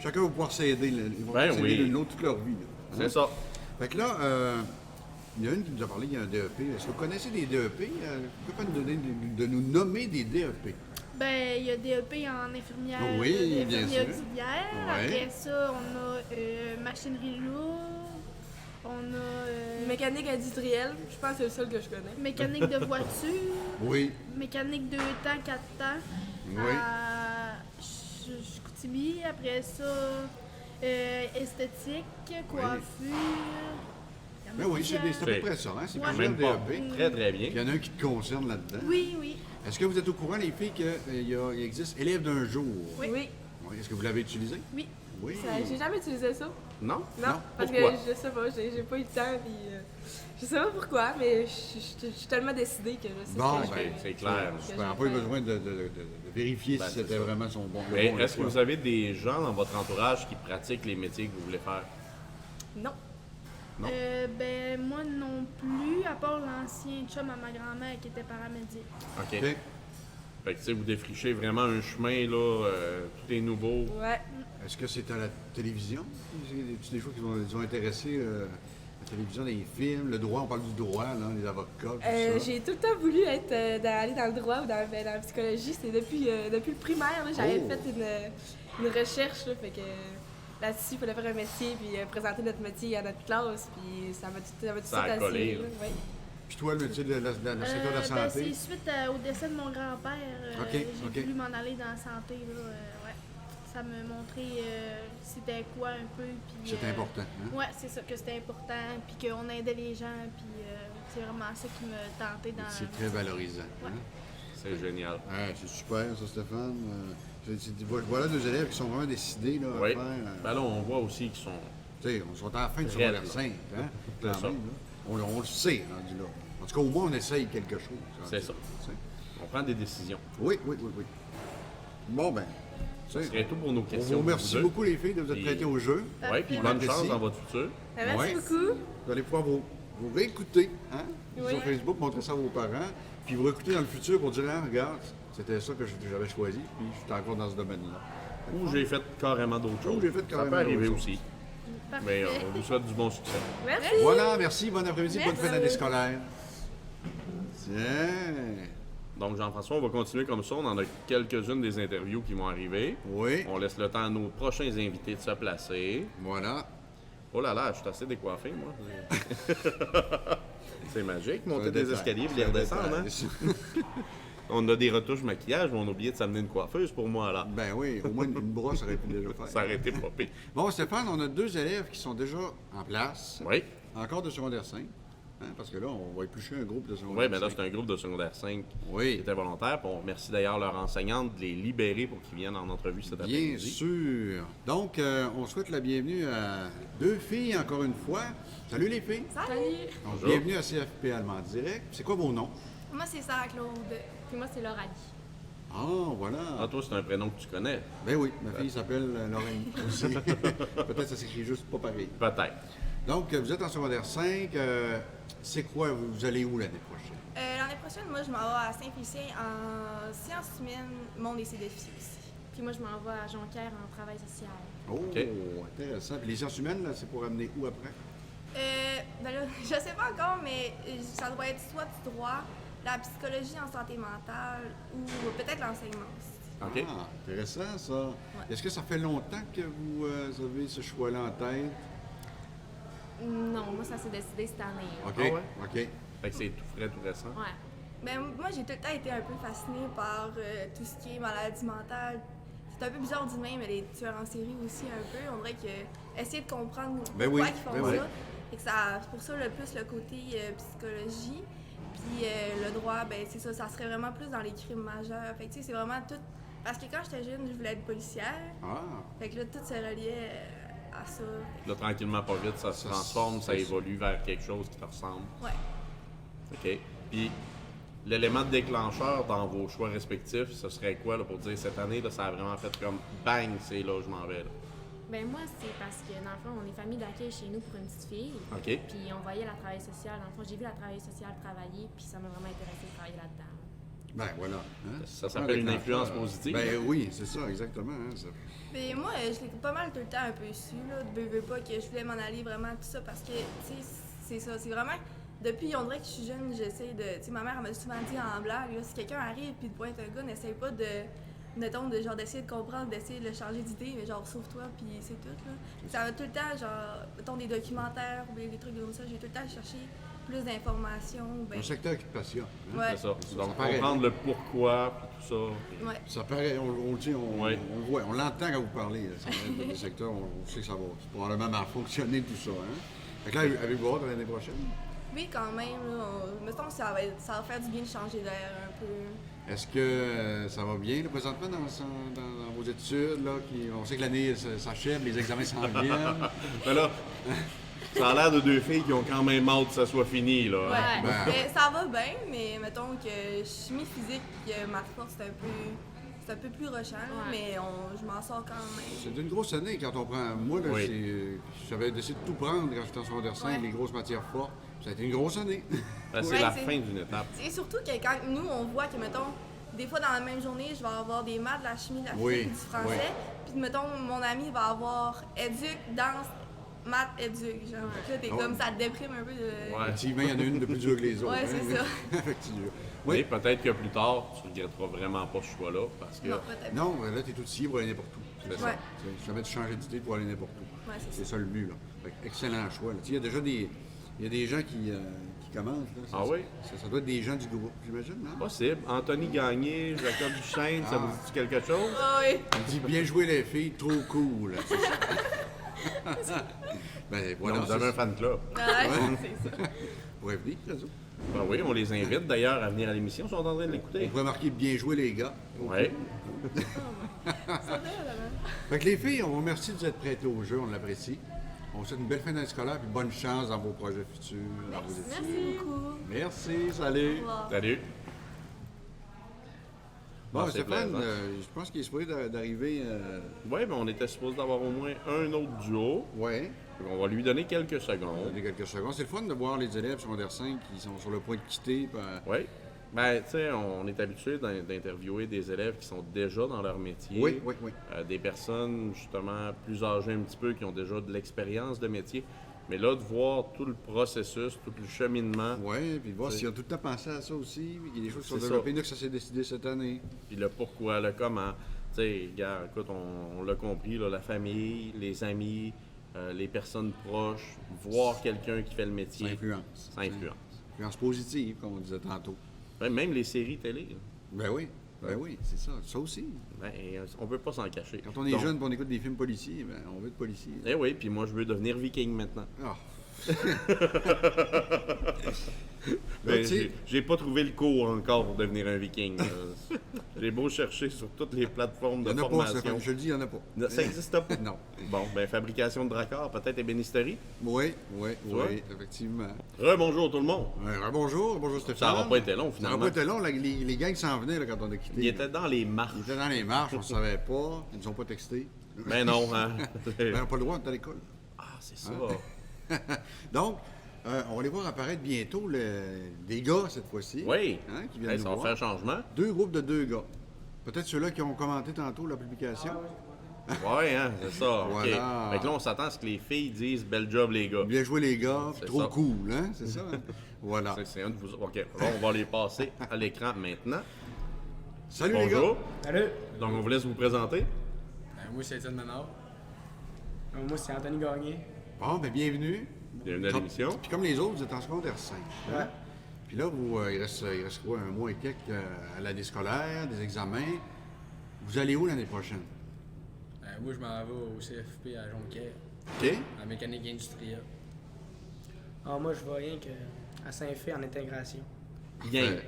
Chacun va pouvoir s'aider. Ils vont Ben s'aider oui. l'une l'autre toute leur vie. là. C'est ça. Fait que là, il y en a une qui nous a parlé, il y a un DEP. Est-ce que vous connaissez des DEP? Vous pouvez pas nous donner, de nous nommer des DEP? Ben, il y a DEP en infirmière, Oui, bien infirmière sûr. auxiliaire. Ouais. Après ça, on a machinerie lourde. On a Mécanique industrielle, je pense que c'est le seul que je connais. mécanique de voiture. Oui. Mécanique 2 temps, 4 temps. Oui. À Chicoutimi. Après ça, esthétique, coiffure. Il y en a Ben oui, c'est plusieurs. à peu près ça. Hein? C'est Ouais. plusieurs Même pas. DEP. Très, très Puis il y bien. en a un qui te concerne là-dedans. Oui, oui. Est-ce que vous êtes au courant, les filles, qu'il existe élève d'un jour? Oui. Oui. Oui. Est-ce que vous l'avez utilisé? Oui. Oui. J'ai jamais utilisé ça. Non? Non, parce Pourquoi? que je sais pas, j'ai pas eu le temps. Puis, je sais pas pourquoi, mais je suis tellement décidée que je sais Bon, ce que je ben, fais. C'est clair. Je n'ai pas eu besoin de vérifier Ben, si c'est c'était ça. vraiment son bon. Mais bon est-ce que choix. vous avez des gens dans votre entourage qui pratiquent les métiers que vous voulez faire? Non. Non. Ben, moi non plus, à part l'ancien chum à ma grand-mère qui était paramédic. OK. OK. Fait que, tu sais, vous défrichez vraiment un chemin, là, tout est nouveau. Ouais. Est-ce que c'est à la télévision? C'est des choses qui vont intéresser la télévision, les films, le droit, on parle du droit, là, les avocats, tout ça. J'ai tout le temps voulu aller dans le droit ou dans la psychologie. C'est depuis le primaire. là, J'avais Oh. fait une recherche. Là, fait que là-dessus, il fallait faire un métier puis présenter notre métier à notre classe. Puis ça m'a tout Ça a collé, attiré, là. ouais. Puis toi, le métier de la secteur de la Ben, santé? c'est suite au décès de mon grand-père. OK, J'ai OK. voulu m'en aller dans la santé. Là, ouais. Ça me montrait c'était quoi un peu. puis, C'est important. Hein? Ouais, c'est ça, que c'était important. Puis qu'on aidait les gens. Puis c'est vraiment ça qui me tentait dans. C'est très valorisant. Ouais. Hein? C'est génial. Ouais, c'est super, ça, Stéphane. Voilà 2 élèves qui sont vraiment décidés là, Oui. à faire. Ben là, on voit aussi qu'ils sont... Tu sais, on sont à la fin du Très secondaire là. 5. Hein? C'est Quand ça. même, là. On le sait, rendu là. En tout cas, au moins, on essaye quelque chose. C'est ça. Tu sais. On prend des décisions. Oui. Bon, ben, Ce serait tout pour nos on questions. vous remercie beaucoup, les filles, de vous être Puis- prêtées au jeu. Oui, puis bonne chance dans votre futur. Merci Ouais. beaucoup. Vous allez pouvoir vous réécouter sur Facebook, montrer ça à vos parents, puis vous réécouter dans le futur pour dire, ah, regarde, c'était ça que j'avais choisi, puis je suis encore dans ce domaine-là. Ou j'ai fait carrément d'autres choses. j'ai fait Ça carrément peut arriver d'autres aussi. Mais on vous souhaite du bon succès. Merci. Voilà, merci, bon après-midi, bonne fin d'année scolaire. Tiens. Donc, Jean-François, on va continuer comme ça. On en a quelques-unes des interviews qui vont arriver. Oui, On laisse le temps à nos prochains invités de se placer. voilà. Oh là là, je suis assez décoiffé, moi. C'est magique, monter Un des détail. escaliers et les C'est un redescendre. Hein? détail. On a des retouches maquillage, mais on a oublié de s'amener une coiffeuse pour moi, là. Ben oui, au moins une brosse aurait pu déjà faire. Ça aurait été pas pire. Bon, Stéphane, on a 2 élèves qui sont déjà en place. Oui, Encore de secondaire 5. Parce que là, on va éplucher un groupe de secondaire oui, mais là, 5. c'est un groupe de secondaire 5 qui Oui, était volontaire. Puis on remercie d'ailleurs leur enseignante de les libérer pour qu'ils viennent en entrevue cet bien après-midi. sûr. Donc, on souhaite la bienvenue à 2 filles, encore une fois. Salut les filles. Salut. Donc, Bonjour. bienvenue à CFP Allemand Direct. C'est quoi vos noms? Moi, c'est Sarah Claude. Puis moi, c'est Lauralie. Ah, voilà. Ah, toi, c'est un prénom que tu connais. Ben oui, ma fille s'appelle Lorraine aussi. Peut-être que ça s'écrit juste pas pareil. Peut-être. Donc, vous êtes en secondaire 5. C'est quoi? Vous allez où l'année prochaine? L'année prochaine, moi, je m'en vais à Saint-Félicien en sciences humaines, monde et ses défis aussi. Puis moi, je m'en vais à Jonquière en travail social. Oh, OK. intéressant. Puis les sciences humaines, là, c'est pour amener où après? Ben là, je sais pas encore, mais ça doit être soit du droit, la psychologie en santé mentale ou peut-être l'enseignement aussi. OK. Ah, intéressant, ça. Est-ce que ça fait longtemps que vous avez ce choix-là en tête? Non, moi, ça s'est décidé cette année. OK. Ah ouais? OK. Fait que c'est tout frais, tout récent. Ouais. Ben, moi, j'ai tout le temps été un peu fascinée par tout ce qui est maladie mentale. C'est un peu bizarre du même, mais les tueurs en série aussi un peu. On dirait que essayer de comprendre Ben pourquoi oui, ils font ben ça. oui. Et que c'est pour ça le plus le côté psychologie. Puis le droit, ben c'est ça serait vraiment plus dans les crimes majeurs. Fait que tu sais, c'est vraiment tout. Parce que quand j'étais jeune, je voulais être policière. Ah, Fait que là, tout se reliait à ça. Là, tranquillement, pas vite, ça se transforme, ça évolue vers quelque chose qui te ressemble. Ouais. OK. Puis, l'élément déclencheur dans vos choix respectifs, ce serait quoi là, pour dire cette année, là, ça a vraiment fait comme bang, c'est là où je m'en vais. Là. Ben moi, c'est parce que dans le fond, on est famille d'accueil chez nous pour une petite fille. OK. Puis on voyait la travail sociale. Dans le fond, j'ai vu la travail sociale travailler, puis ça m'a vraiment intéressé de travailler là-dedans. ben voilà. Hein? Ça s'appelle une influence positive. Ben oui, c'est ça, exactement. Hein, ça. Mais moi, je l'ai pas mal tout le temps un peu su, là, de veux pas que je voulais m'en aller vraiment tout ça parce que, tu sais, c'est ça, c'est vraiment, depuis, on dirait que je suis jeune, j'essaie de, tu sais, ma mère, elle m'a souvent dit en blague, là, si quelqu'un arrive puis te pointe un gars, n'essaye pas de, mettons, de, genre, d'essayer de comprendre, d'essayer de le changer d'idée, mais genre, sauve-toi puis c'est tout, là. Ça va tout le temps, genre, mettons, des documentaires ou des trucs comme ça, j'ai tout le temps cherché plus d'informations, ben, Un secteur qui te passionne. Hein? ouais, C'est ça. Donc, paraît. comprendre le pourquoi, puis tout ça. ouais. Ça paraît, on le dit, on Oui. le voit, on l'entend quand vous parlez. Là, ça va être des secteurs, on sait que ça va probablement mal fonctionner tout ça. Hein? Fait que là, avez-vous hâte à l'année prochaine? Oui, quand même, là, mettons, ça va faire du bien de changer d'air un peu. Est-ce que ça va bien là, présentement dans vos études? Là, on sait que l'année s'achève, les examens s'en viennent. Mais là, ça a l'air de deux filles qui ont quand même hâte que ça soit fini. Là. Ouais, Ben. mais ça va bien, mais mettons que chimie physique, maths force, c'est un peu plus rushant, là, mais je m'en sors quand même. C'est une grosse année quand on prend. Moi, là, Oui. j'avais décidé de tout prendre quand j'étais en secondaire 5, Ouais. les grosses matières fortes. Ça a été une grosse année. Ben, c'est Ouais, la c'est- fin d'une étape. Et surtout que quand nous, on voit que, mettons, des fois dans la même journée, je vais avoir des maths, de la chimie, de la physique, Oui, du français, oui. puis mettons, mon ami va avoir éduc, danse, maths, éduc, genre. Fait que là, t'es Ouais. comme ça te déprime un peu de... Ouais. Effectivement, il y en a une de plus dure que les autres. Ouais, c'est ça. Effectivement. Mais Oui. peut-être que plus tard, tu ne regretteras vraiment pas ce choix-là, parce que Non, peut-être pas. Non, mais là, tu es tout ici pour aller n'importe où. C'est Ouais. ça. Si jamais tu changes d'idée pour aller n'importe où. Ouais, c'est C'est ça le but. Là. Fait que excellent choix. là. Tu sais, il y a déjà des gens qui commencent. Là. Ah oui? Ça doit être des gens du groupe, j'imagine, non? possible. Anthony Gagné, Jacob Duchesne, ça vous dit quelque chose? Ah oui. Il dit bien joué les filles, trop cool. C'est ça. Ben voilà. Donc, vous avez un fan club. Ouais, c'est ça. Vous pourrez venir, les autres. Ben oui, on les invite d'ailleurs à venir à l'émission, ils sont en train de On l'écouter. pourrait marquer bien joué les gars. Oui. Fait que les filles, on vous remercie de vous être prêtées au jeu, on l'apprécie. On vous souhaite une belle fin d'année scolaire et bonne chance dans vos projets futurs, dans vos études. Merci beaucoup. Merci, salut. Au revoir. Salut. Bon, c'est Stéphane, plaisant. je pense qu'il est supposé d'arriver. Oui, mais on était supposé d'avoir au moins un autre duo. Oui. On va lui donner quelques secondes. Donner quelques secondes. C'est le fun de voir les élèves secondaire 5 qui sont sur le point de quitter. Oui. Ben, tu sais, on est habitué d'interviewer des élèves qui sont déjà dans leur métier. Oui. Des personnes, justement, plus âgées un petit peu, qui ont déjà de l'expérience de métier. Mais là, de voir tout le processus, tout le cheminement. Oui, puis de voir s'ils ont tout le temps pensé à ça aussi, puis qu'il y a des choses qui sont C'est développées, là, que ça s'est décidé cette année. Puis le pourquoi, le comment. Tu sais, gars, écoute, on l'a compris, là, la famille, les amis, les personnes proches, voir quelqu'un qui fait le métier. Ça influence. Ça influence. Influence positive, comme on disait tantôt. Ouais, même les séries télé. Ben oui, c'est ça. Ça aussi. Ben, on peut pas s'en cacher. Quand on est jeune et on écoute des films policiers, ben, on veut être policier. Eh oui, puis moi, je veux devenir viking maintenant. Ah. Ben, j'ai pas trouvé le cours encore pour devenir un viking. J'ai beau chercher sur toutes les plateformes de formation. Pas, je le dis, il n'y en a pas. Ça n'existe pas? Non. Bon, ben fabrication de dracars, peut-être ébénisterie? Oui, effectivement. Bonjour tout le monde. Bonjour Stéphane. Ça n'aura pas été long, finalement. Ça n'aura pas été long, les gangs s'en venaient là, quand on a quitté. Ils étaient dans les marches. On ne savait pas. Ils nous ont pas texté. Mais non, hein. On n'a pas le droit, on est à l'école. Ah, c'est ça. Donc, on va les voir apparaître bientôt, des gars cette fois-ci. Oui. Hein, qui viennent nous ça va voir. faire changement. 2 groupes de 2 gars. Peut-être ceux-là qui ont commenté tantôt la publication. Oui, hein, c'est ça. Voilà. OK. Fait que là, on s'attend à ce que les filles disent « Bel job, les gars ». Bien joué, les gars. C'est Trop ça. cool, hein? C'est ça? Hein? Voilà. C'est un de vous. OK. Là, on va les passer à l'écran maintenant. Salut Bonjour. les gars. Salut. Donc, on vous laisse vous présenter. Moi, c'est Étienne Menard. Moi, c'est Anthony Gagné. Bon, ben bienvenue. Bienvenue à l'émission. Puis comme les autres, vous êtes en secondaire 5. hein? Ouais. Puis là, il reste quoi, un mois et quelques à l'année scolaire, des examens. Vous allez où l'année prochaine? Moi, je m'en vais au CFP à Jonquière, OK? en mécanique industrielle. Moi, je vais rien qu'à Saint-Fé en intégration. Yank.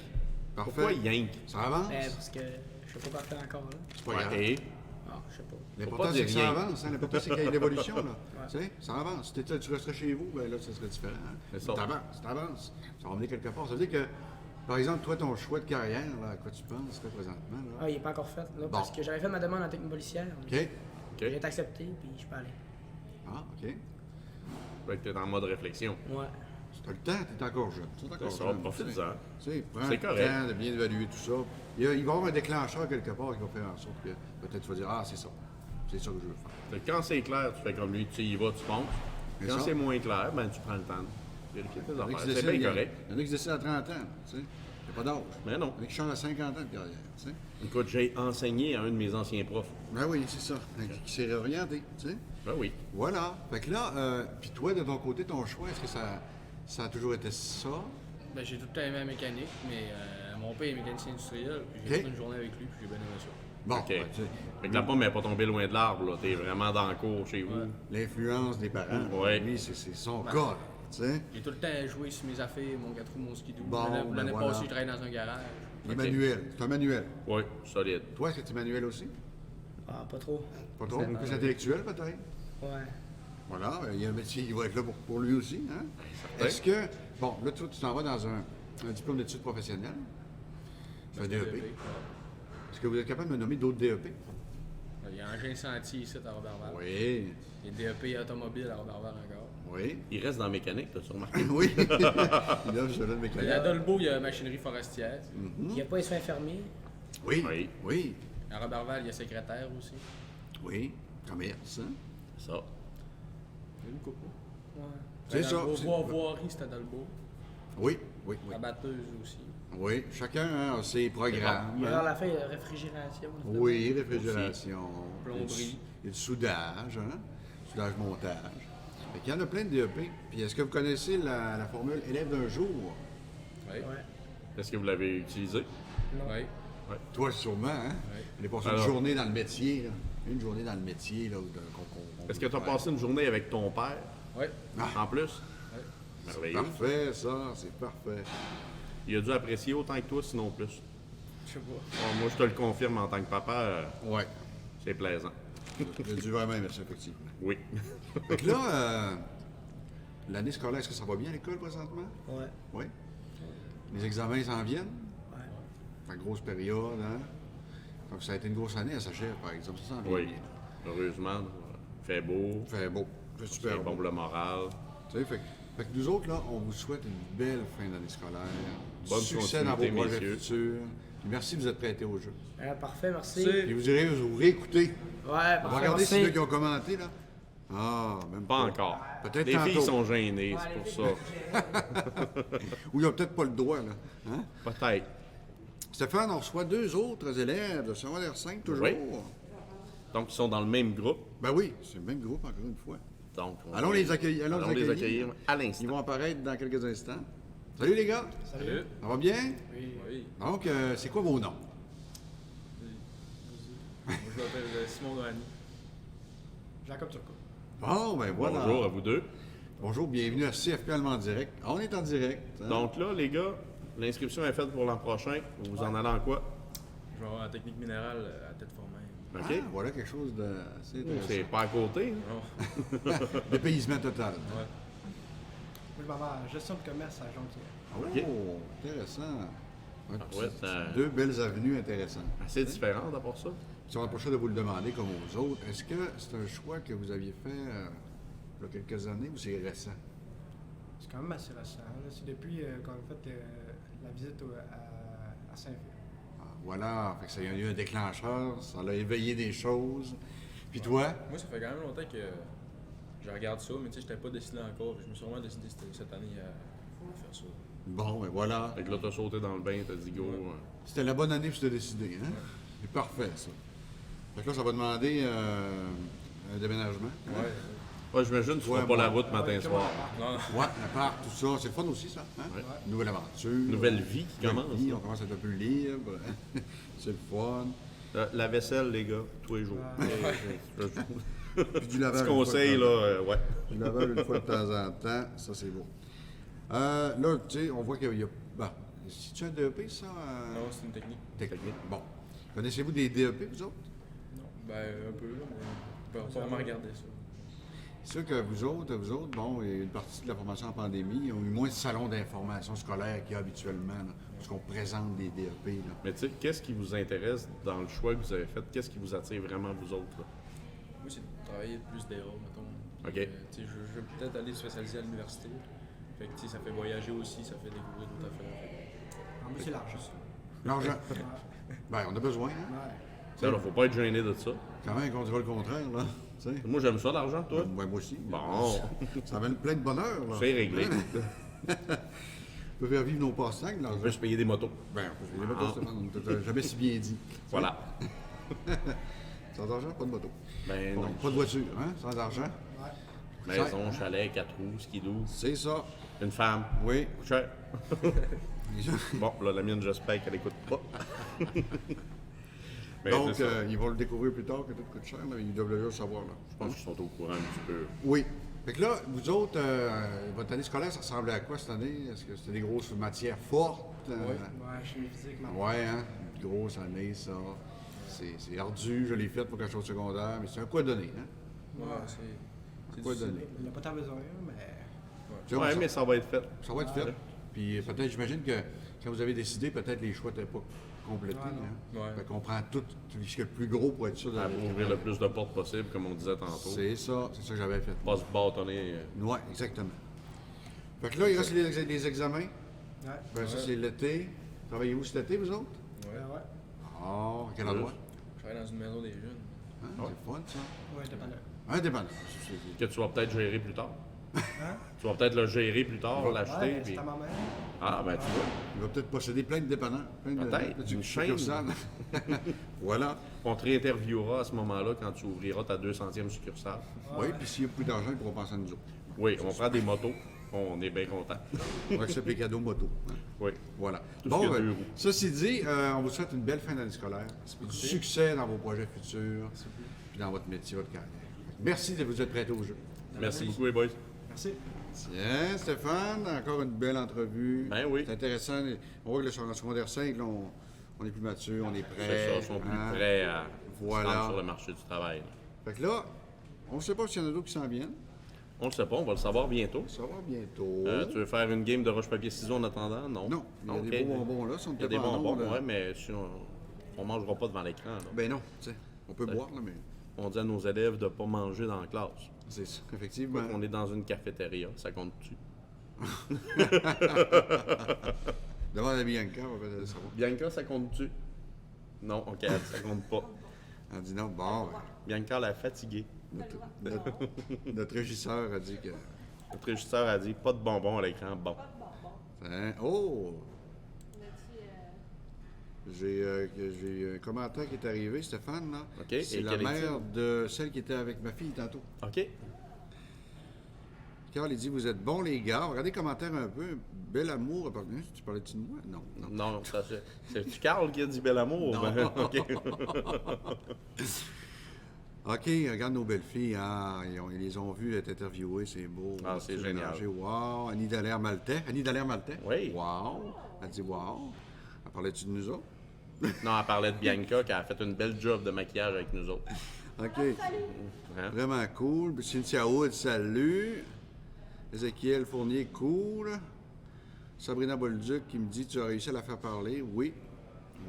Parfait. Pourquoi Yank? Ça avance? Parce que je sais pas quoi faire encore, là. C'est pas grave. Et Je sais pas. L'important, pas c'est que dire ça rien. avance. Hein? L'important, c'est qu'il y ait de l'évolution. Là. Tu sais, ça avance. Si tu resterais chez vous, ben là, ça serait différent. Hein? C'est ça. T'avances. Ça va emmener quelque part. Ça veut dire que, par exemple, toi, ton choix de carrière, là, à quoi tu penses là, présentement? Là? Il n'est pas encore fait, là, parce que j'avais fait ma demande en technopolicière. OK. J'ai été accepté, puis je peux aller. Ah, OK. fait que t'es en mode réflexion. Ouais. Tu as le temps, tu es encore jeune. Ça va, profite-en. Tu sais, prends C'est le correct. temps de bien évaluer tout ça. Il va y avoir un déclencheur quelque part qui va faire en sorte que peut-être tu vas dire « Ah, c'est ça. C'est ça que je veux faire. » Fait que quand c'est clair, tu fais comme lui, tu y vas, tu fonces. Mais Quand ça- c'est moins clair, ben tu prends le temps de vérifier tes Il y en a affaires. qui C'est décident- bien correct. Il y en a qui décident à 30 ans, tu sais. Il n'y a pas d'âge. Mais non. Il y en a qui changent à 50 ans de carrière, tu sais. Écoute, j'ai enseigné à un de mes anciens profs. Ben oui, c'est ça. Qui s'est réorienté, tu sais. Ben oui. Voilà. Fait que là, puis toi, de ton côté, ton choix, est-ce que ça a toujours été ça? Ben, j'ai tout le temps aimé la mécanique, mais mon père est mécanicien industriel, puis j'ai Ok. fait une journée avec lui, puis j'ai bien aimé ça. Bon, OK. ben, tu sais, Fait que la pomme n'est pas tombée loin de l'arbre, là. T'es vraiment dans le cours chez vous. l'influence des parents, Ouais. lui, c'est son cas, là, tu sais. J'ai tout le temps joué sur mes affaires, mon 4 roues, mon skidoo. Bon, L'année ben voilà. passée, je travaillais dans un garage. Les manuels. C'est un manuel. Oui, solide. Toi, est-ce que tu es manuel aussi? Ah, pas trop. Pas trop? Plus intellectuel, peut-être? Ouais. Voilà, il y a un métier qui va être là pour lui aussi. Hein? certain. Est-ce que, bon, là, toi, tu t'en vas dans un diplôme d'études professionnelles, c'est un DEP. Est-ce que vous êtes capable de me nommer d'autres DEP? Il y a un sentier ici à Roberval. Oui, Il y a DEP automobile à Roberval encore. oui. Il reste dans la mécanique, t'as-tu remarqué? Oui. Là, je suis là de Il y a mécanique. Dolbeau, il y a machinerie forestière. Mhm. Il n'y a pas les soins infirmiers. Oui, Oui. oui, À Roberval, il y a secrétaire aussi. oui. Commerce, hein? Ça. Il y a une coupe. Ouais. C'est ça, c'est- Voirie, c'était à Dolbeau. Oui, oui, oui. La batteuse aussi. Oui, chacun hein, a ses programmes. Il y a hein. la fin, il y a réfrigération. Oui, réfrigération. Plomberie. Il y a du soudage, hein? Soudage-montage. Fait qu'il y en a plein de DEP. Puis est-ce que vous connaissez la formule élève d'un jour? Oui. Ouais. Est-ce que vous l'avez utilisé? Non. Oui. Toi, sûrement, hein? Oui. Elle est passée Alors- une journée dans le métier, là. Une journée dans le métier, là. Est-ce que tu as passé une journée avec ton père? Oui. En plus? Oui. Merveilleux. Parfait, ça, c'est parfait. Il a dû apprécier autant que toi, sinon plus. Je sais pas. Bon, moi, je te le confirme en tant que papa, Ouais. c'est plaisant. Il a dû vraiment aimer ça, effectivement. Oui. Fait que là, l'année scolaire, est-ce que ça va bien à l'école présentement? Ouais. Oui. Les examens s'en viennent? Ouais. Fait que grosse période, hein? Donc, ça a été une grosse année à Sachève, par exemple. Ça sent bien. Oui. Heureusement, il fait beau. Il fait beau. Il fait super C'est beau. bon pour le moral. Tu sais, fait que nous autres, là, on vous souhaite une belle fin d'année scolaire. Du Bonne succès dans vos continuité, projets messieurs. futurs. Puis merci de vous être prêtés au jeu. Parfait, merci. Puis vous irez vous réécouter. Ouais, On va parfait, regarder merci. ceux qui ont commenté, là. Ah, même Pas encore. Peut-être Les tantôt. filles sont gênées, c'est pour ça. Ou ils n'ont peut-être pas le droit, là. Hein? Peut-être. Stéphane, on reçoit 2 autres élèves de secondaire 5, toujours. Oui. Donc, ils sont dans le même groupe. Ben oui, c'est le même groupe, encore une fois. Donc, Allons les accueillir. Allons les accueillir à Ils l'instant. vont apparaître dans quelques instants. Salut les gars. Salut. Ça va bien? Oui. Donc, c'est quoi vos noms? Moi, je m'appelle Simon Dohany. Jacob Turcot. Bon, ben voilà. Bonjour à vous deux. Bonjour, bienvenue à CFP Allemand en direct. On est en direct. Hein? Donc là, les gars, l'inscription est faite pour l'an prochain. Vous en allez en quoi? Je vais avoir la technique minérale à tête formée. OK? Ah, voilà quelque chose d'assez C'est intéressant. pas à côté. Hein? Non. Dépaysement total. Ouais. Moi, je m'en vais en gestion de commerce à Jonquière. Oh, intéressant. Ouais, ouais, ça- 2 belles avenues intéressantes. Assez différent d'abord ça. Si on n'approchait de vous le demander comme aux autres, est-ce que c'est un choix que vous aviez fait il y a quelques années ou c'est récent? C'est quand même assez récent. Là. C'est depuis qu'on a fait la visite à Saint-Phil. Ah, voilà, fait que ça a eu un déclencheur, ça a éveillé des choses. Puis toi? Moi, ça fait quand même longtemps que je regarde ça, mais tu sais, je n'étais pas décidé encore. Je me suis vraiment décidé cette année à faire ça. Bon, ben voilà. Fait que là, t'as sauté dans le bain, t'as dit go. C'était la bonne année pour te décider, hein? C'est parfait, ça. Fait que là, ça va demander un déménagement. hein? Ouais, j'imagine que tu feras Ouais, pas la moi. route matin-soir. Non, non. Ouais, l'appart, tout ça. C'est le fun aussi, ça. Hein? Ouais. Nouvelle aventure. Nouvelle vie qui Nouvelle commence, vie, là. on commence à être un peu libre. C'est le fun. La vaisselle, les gars, tous les jours. Puis du lavage. Petit une fois conseil, de là, temps. ouais. Du lavage une fois de temps en temps, ça c'est beau. Là, tu sais, on voit qu'il y a. Bon, c'est-tu un DEP, ça? Non, c'est une technique. Technique. Bon. Connaissez-vous des DEP, vous autres? Non. Ben, un peu, là, mais on peut pas vraiment regarder ça. C'est sûr que vous autres, bon, il y a une partie de la formation en pandémie, ils ont eu moins de salons d'information scolaire qu'il y a habituellement, là, parce qu'on présente des DEP. Là. Mais tu sais, qu'est-ce qui vous intéresse dans le choix que vous avez fait? Qu'est-ce qui vous attire vraiment, vous autres? Là? Moi, c'est de travailler plus des rôles, mettons. OK. Tu sais, je veux peut-être aller spécialiser à l'université. Fait que, tu sais, ça fait voyager aussi, ça fait découvrir d'autres affaires. En plus, c'est l'argent. L'argent. Ben, on a besoin, hein? Ouais. Ça, là, faut pas être gêné de ça. Quand même qu'on dira le contraire, là. Tu sais. Moi, j'aime ça, l'argent, toi. Ben, moi aussi. Bon. Ça amène plein de bonheur, là. C'est réglé. On peut faire vivre nos passe-temps, On l'argent. peut se payer des motos. Ben, on peut se payer des motos, Stéphane. On t'a jamais si bien dit. Voilà. Sans argent, pas de moto. Ben Bon, non. pas de voiture, hein? Sans argent. Maison, chalet, 4 roues, skidoo, C'est ça. une femme. Oui. Cher. Bon, là, la mienne, j'espère qu'elle écoute pas. Mais Donc, c'est ça. ils vont le découvrir plus tard que tout coûte cher, là. Ils doivent le savoir, là. Je pense qu'ils sont au courant un petit peu. Oui. Fait que là, vous autres, votre année scolaire, ça ressemblait à quoi cette année? Est-ce que c'était des grosses matières fortes? Ouais, chimie physique, maths. Ouais, hein? Une grosse année, ça. C'est ardu, je l'ai fait pour quand je suis au secondaire, mais c'est un quoi donner, hein? Ouais, c'est Quoi difficile. donner? Il n'y a pas tant besoin, mais. Tu sais, Ouais, ça- mais ça va être fait. Ça va être fait. Puis peut-être, j'imagine que quand vous avez décidé, peut-être les choix n'étaient pas complétés. Ouais, non. hein? Ouais. Fait qu'on prend tout ce qui est le plus gros pour être sûr À d'aller. ouvrir le plus de portes possible, comme on disait tantôt. C'est ça que j'avais fait. Pas se bâtonner. Oui, exactement. Fait que là, il reste les examens. Ouais. Ben, ça, c'est l'été. Travaillez-vous cet été, vous autres? Ouais. Ouais. Ah, à quel endroit? Je travaille dans une maison des jeunes. Hein? C'est fun, ça. Ouais, dépendant. Indépendant. Que tu vas peut-être gérer plus tard. Hein? Tu vas peut-être le gérer plus tard, l'acheter. Ouais, puis- c'est à ma mère. Ah, ben tu vois. Il va peut-être posséder plein de dépendants. Plein de Peut-être, petites une chaîne. succursales. Voilà. On te réinterviewera à ce moment-là quand tu ouvriras ta 200e succursale. Oui, puis s'il y a plus d'argent, ils pourront penser à nous autres. Oui, on prend des motos. On est bien content. On accepte les cadeaux moto. hein. Oui. Voilà. Tout ce qui a deux roues. Ceci dit, on vous souhaite une belle fin d'année scolaire. Du succès dans vos projets futurs, puis dans votre métier, votre carrière. Merci de vous être prêtés au jeu. Merci beaucoup, les boys. Merci. Tiens, Stéphane, encore une belle entrevue. Ben oui. C'est intéressant. On voit que le secondaire 5, là, on est plus mature, on est C'est prêt. ça, ils sont plus hein. prêts à Voilà. se rendre sur le marché du travail. là. Fait que là, on ne sait pas s'il y en a d'autres qui s'en viennent. On le sait pas, on va le savoir bientôt. Ça va bientôt. Tu veux faire une game de roche-papier ciseaux en attendant? Non. Non, il y a Ok. des beaux bonbons là, si on Il y a n'était des pas en bonbons, onde, ouais, mais si on... on mangera pas devant l'écran. Là. Ben non, tu sais, on peut boire, là, mais... On dit à nos élèves de ne pas manger dans la classe. C'est ça, effectivement. On est dans une cafétéria, ça compte-tu? Demande à Bianca, on va peut-être le savoir. Bianca, ça compte-tu? Non, OK, ça compte pas. Elle dit non, bon... Ben, Bianca l'a fatiguée. Notre régisseur a dit que... Notre régisseur a dit pas de bonbons à l'écran, bon. Hein? Oh! J'ai un commentaire qui est arrivé, Stéphane, là. OK. C'est la mère de celle qui était avec ma fille tantôt. OK. Carl, il dit, vous êtes bons, les gars. Regardez les commentaires un peu. Bel amour. Tu parlais-tu de moi? Non. Non, c'est Carl qui a dit bel amour. Non. Ben, OK. OK, regarde nos belles filles. Hein? Ils les ont vues être interviewées, c'est beau. Ah, c'est génial. Wow. Annie Dallaire-Maltais. Annie Dallaire-Maltais? Oui. Wow. Elle dit wow. Elle parlait-tu de nous autres? Non, elle parlait de Bianca qui a fait une belle job de maquillage avec nous autres. OK. Hein? Vraiment cool. Puis Cynthia Wood, salut. Ézéchiel Fournier, cool. Sabrina Bolduc qui me dit, tu as réussi à la faire parler. Oui.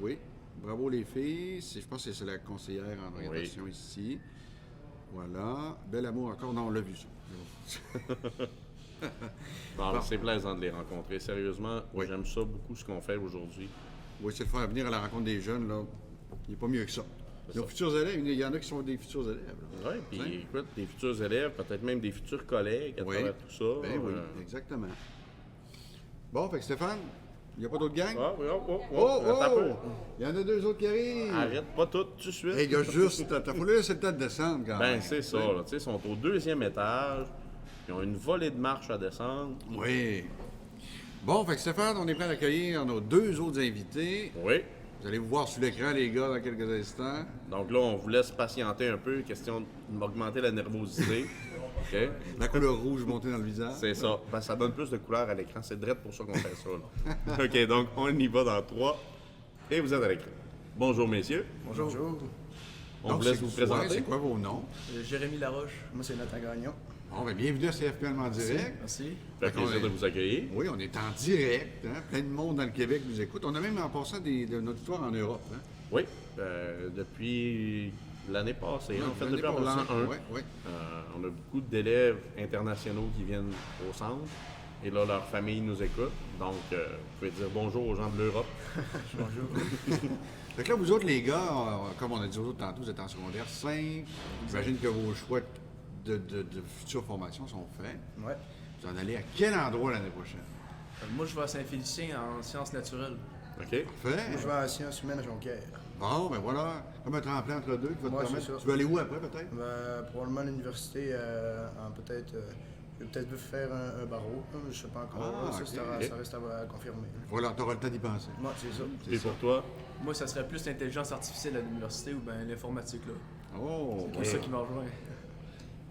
Oui. Bravo les filles. Je pense que c'est la conseillère en orientation ici. Voilà. Bel amour encore. Non, on l'a vu ça. Bon. C'est plaisant de les rencontrer. Sérieusement, j'aime ça beaucoup ce qu'on fait aujourd'hui. Oui, c'est le faire venir à la rencontre des jeunes, là. Il n'est pas mieux que ça. Nos futurs élèves, il y en a qui sont des futurs élèves. Oui, puis écoute, des futurs élèves, peut-être même des futurs collègues à travers tout ça. Ben oui, exactement. Bon, fait que Stéphane, il n'y a pas d'autres gangs? Il y en a 2 autres qui arrivent. Arrête pas tout de suite. Il y a juste, t'as voulu laisser le temps de descendre quand même. Ben c'est ça, là. Tu sais, ils sont au 2e étage, ils ont une volée de marche à descendre. Oui. Bon, fait que Stéphane, on est prêt à accueillir nos 2 autres invités. Oui. Vous allez vous voir sur l'écran, les gars, dans quelques instants. Donc là, on vous laisse patienter un peu, question d'augmenter la nervosité. OK? La couleur rouge montée dans le visage. C'est ça. Ben, ça donne plus de couleur à l'écran. C'est direct pour ça qu'on fait ça. Là. OK, donc on y va dans 3. Et vous êtes à l'écran. Bonjour, messieurs. Bonjour. On vous laisse vous présenter. C'est quoi vos noms? Jérémy Laroche. Moi, c'est Nathan Gagnon. Bon, bien, bienvenue à CFPL en direct. Merci. Ça fait plaisir de vous accueillir. Oui, on est en direct. Hein? Plein de monde dans le Québec nous écoute. On a même en passant de notre histoire en Europe. Hein? Oui, depuis l'année passée. En fait, depuis l'an 1. On a beaucoup d'élèves internationaux qui viennent au centre. Et là, leur famille nous écoute. Donc, vous pouvez dire bonjour aux gens de l'Europe. Bonjour. Fait que là, vous autres, les gars, comme on a dit aux autres tantôt, vous êtes en secondaire 5. J'imagine que vos choix de futures formations sont faits. Ouais. Vous en allez à quel endroit l'année prochaine? Moi, je vais à Saint-Félicien en sciences naturelles. OK. Fait. Moi, je vais à sciences humaines à Jonquière. Bon, ben voilà. Comme un tremplin entre deux qui va te permettre. Tu veux aller où après, peut-être? Probablement à l'université, je vais peut-être faire un barreau. Je ne sais pas encore. Ça reste à confirmer. Voilà, tu auras le temps d'y penser. Moi, c'est ça. Et pour toi? Moi, ça serait plus l'intelligence artificielle à l'université ou bien l'informatique, là. Oh! C'est ça qui m'a rejoint.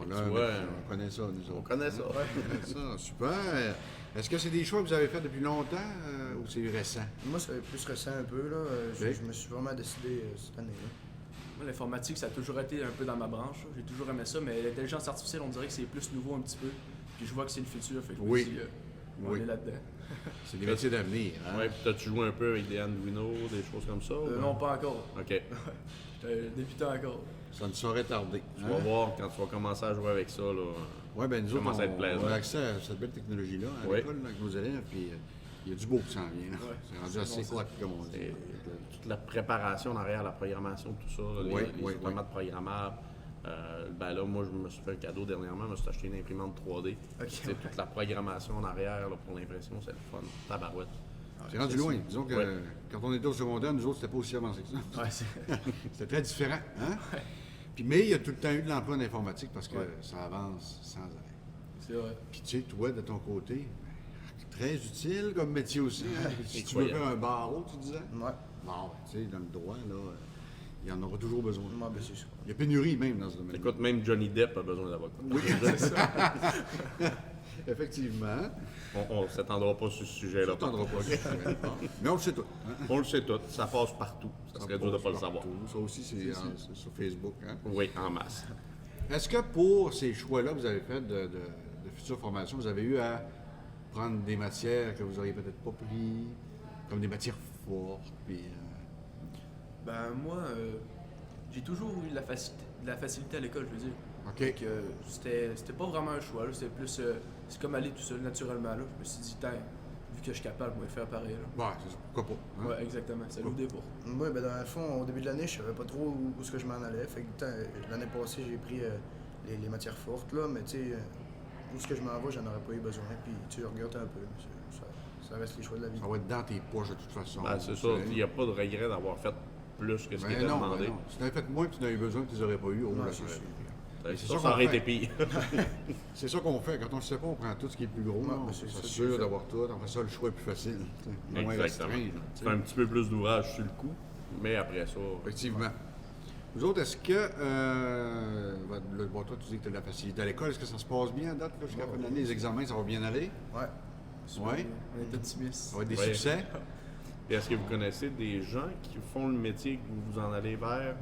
On connaît ça, nous autres. On connaît ça. On connaît ça, super. Est-ce que c'est des choix que vous avez faits depuis longtemps ou c'est récent? Moi, c'est plus récent un peu. Là. Je me suis vraiment décidé cette année-là. Moi, l'informatique, ça a toujours été un peu dans ma branche. J'ai toujours aimé ça, mais l'intelligence artificielle, on dirait que c'est plus nouveau un petit peu. Puis je vois que c'est le futur, fait que on est là-dedans. C'est des métiers d'avenir. Hein? Oui, puis t'as-tu joué un peu avec des Arduino, des choses comme ça? Non, pas encore. OK. J'étais débutant encore. Ça ne saurait tarder. Tu vas voir quand tu vas commencer à jouer avec ça. Oui, bien nous autres, on a accès à cette belle technologie-là à l'école avec nos élèves, puis il y a du beau qui s'en vient. Ouais, c'est rendu assez hot, comme on dit. Toute la préparation en arrière, la programmation, tout ça, les automates programmables. Ben là, moi, je me suis fait un cadeau dernièrement, je me suis acheté une imprimante 3D. Okay, toute la programmation en arrière là, pour l'impression, c'est le fun. Tabarouette. C'est rendu loin. Disons que quand on était au secondaire, nous autres, c'était pas aussi avancé que ça. Ouais, c'était très différent. Hein? Ouais. Puis, mais il y a tout le temps eu de l'emploi en informatique parce que ça avance sans arrêt. C'est vrai. Puis tu sais, toi, de ton côté, très utile comme métier aussi. Hein? Si tu veux faire un barreau, tu disais? Ouais. Bon, tu sais, dans le droit, là, il y en aura toujours besoin. Ouais, ben, c'est sûr. Il y a pénurie même dans ce domaine. Écoute, même Johnny Depp a besoin d'avocat. Oui, c'est ça. Effectivement. On ne s'étendra pas sur ce sujet-là. On ne s'étendra pas. Mais on le sait tout. Hein? On le sait tout. Ça passe partout. Ça serait dur de ne pas le savoir. Ça aussi, c'est sur Facebook. Hein? Oui, en masse. Est-ce que pour ces choix-là que vous avez faits de futures formations, vous avez eu à prendre des matières que vous n'auriez peut-être pas pris, comme des matières fortes? Puis, Ben moi, j'ai toujours eu de la facilité à l'école, je veux dire. OK. Donc, c'était pas vraiment un choix, là. C'était plus... c'est comme aller tout seul naturellement, là. Je me suis dit, vu que je suis capable, moi, de faire pareil, là. Ouais, c'est ça. Pourquoi pas? Hein? Ouais, exactement. Ça l'ouvre des portes. Moi, ben dans le fond, au début de l'année, je savais pas trop où est-ce que je m'en allais. Fait que l'année passée, j'ai pris les matières fortes, là, mais tu sais, où est-ce que je m'en vais, j'en aurais pas eu besoin. Puis tu regrettes un peu, mais ça reste les choix de la vie. Ça va être dans tes poches de toute façon. Ben, c'est ça. Il n'y a pas de regret d'avoir fait plus que ce qui était demandé. Ben non. Si tu avais fait moins et tu n'avais eu besoin, tu les aurais pas eu. Ça aurait été pire. C'est ça qu'on fait. Quand on ne sait pas, on prend tout ce qui est plus gros. On s'assure d'avoir tout. Après ça, le choix est plus facile. Moins restreint. Tu fais un petit peu plus d'ouvrage sur le coup, mais après ça... Effectivement. Vous autres, est-ce que... toi, tu dis que tu as de la facilité à l'école. Est-ce que ça se passe bien à date jusqu'à la fin de l'année? Les examens, ça va bien aller? Ouais. Oui? On est optimistes. Ça va être des succès? Et est-ce que vous connaissez des gens qui font le métier que vous vous en allez vers?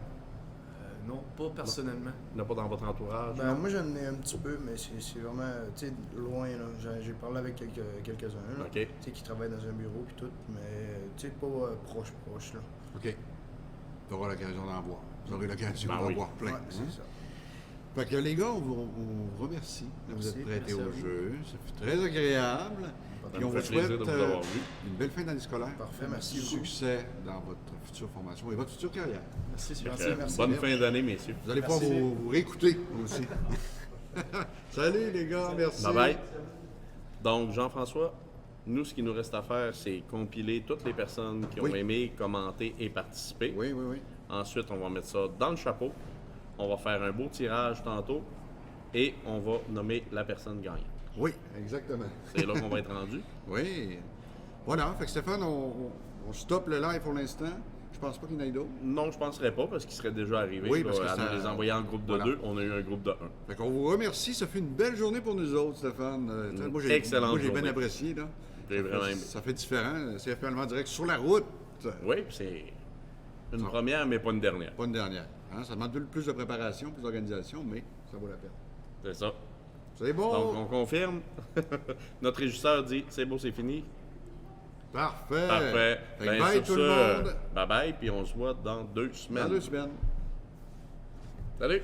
Non, pas personnellement. Non, pas dans votre entourage? Ben, moi, j'en ai un petit peu, mais c'est vraiment, tu sais, loin, là. J'ai parlé avec quelques-uns, là. OK. Tu sais, qui travaillent dans un bureau puis tout, mais, tu sais, pas proche, là. OK. Tu auras l'occasion d'en voir. Vous aurez l'occasion d'en voir plein. Ouais, c'est ça. Fait que les gars, on vous remercie de vous être prêtés au jeu. Ça fut très agréable. Puis on vous souhaite une belle fin d'année scolaire. Parfait, merci beaucoup. Succès dans votre future formation et votre future carrière. Merci. Bonne fin d'année, messieurs. Vous allez pouvoir vous réécouter aussi. Salut les gars, merci. Bye bye. Donc, Jean-François, nous, ce qui nous reste à faire, c'est compiler toutes les personnes qui ont aimé, commenté et participé. Oui. Ensuite, on va mettre ça dans le chapeau. On va faire un beau tirage tantôt et on va nommer la personne gagnante. Oui, exactement. C'est là qu'on va être rendu. Oui. Voilà, fait que Stéphane, on stoppe le live pour l'instant. Je pense pas qu'il y en ait d'autres. Non, je ne penserais pas parce qu'il serait déjà arrivé. Oui, parce que à nous les envoyer en groupe de 2, on a eu un groupe de 1. Fait qu'on vous remercie. Ça fait une belle journée pour nous autres, Stéphane. Moi, j'ai bien apprécié. Là. J'ai vraiment aimé. Ça fait différent. C'est finalement direct sur la route. Oui, c'est une première, mais pas une dernière. Pas une dernière. Hein? Ça demande plus de préparation, plus d'organisation, mais ça vaut la peine. C'est ça. C'est bon. Donc, on confirme. Notre régisseur dit « c'est beau, c'est fini ». Parfait. Ben, bye tout le monde. Bye bye, puis on se voit dans 2 semaines. Dans 2 semaines. Salut.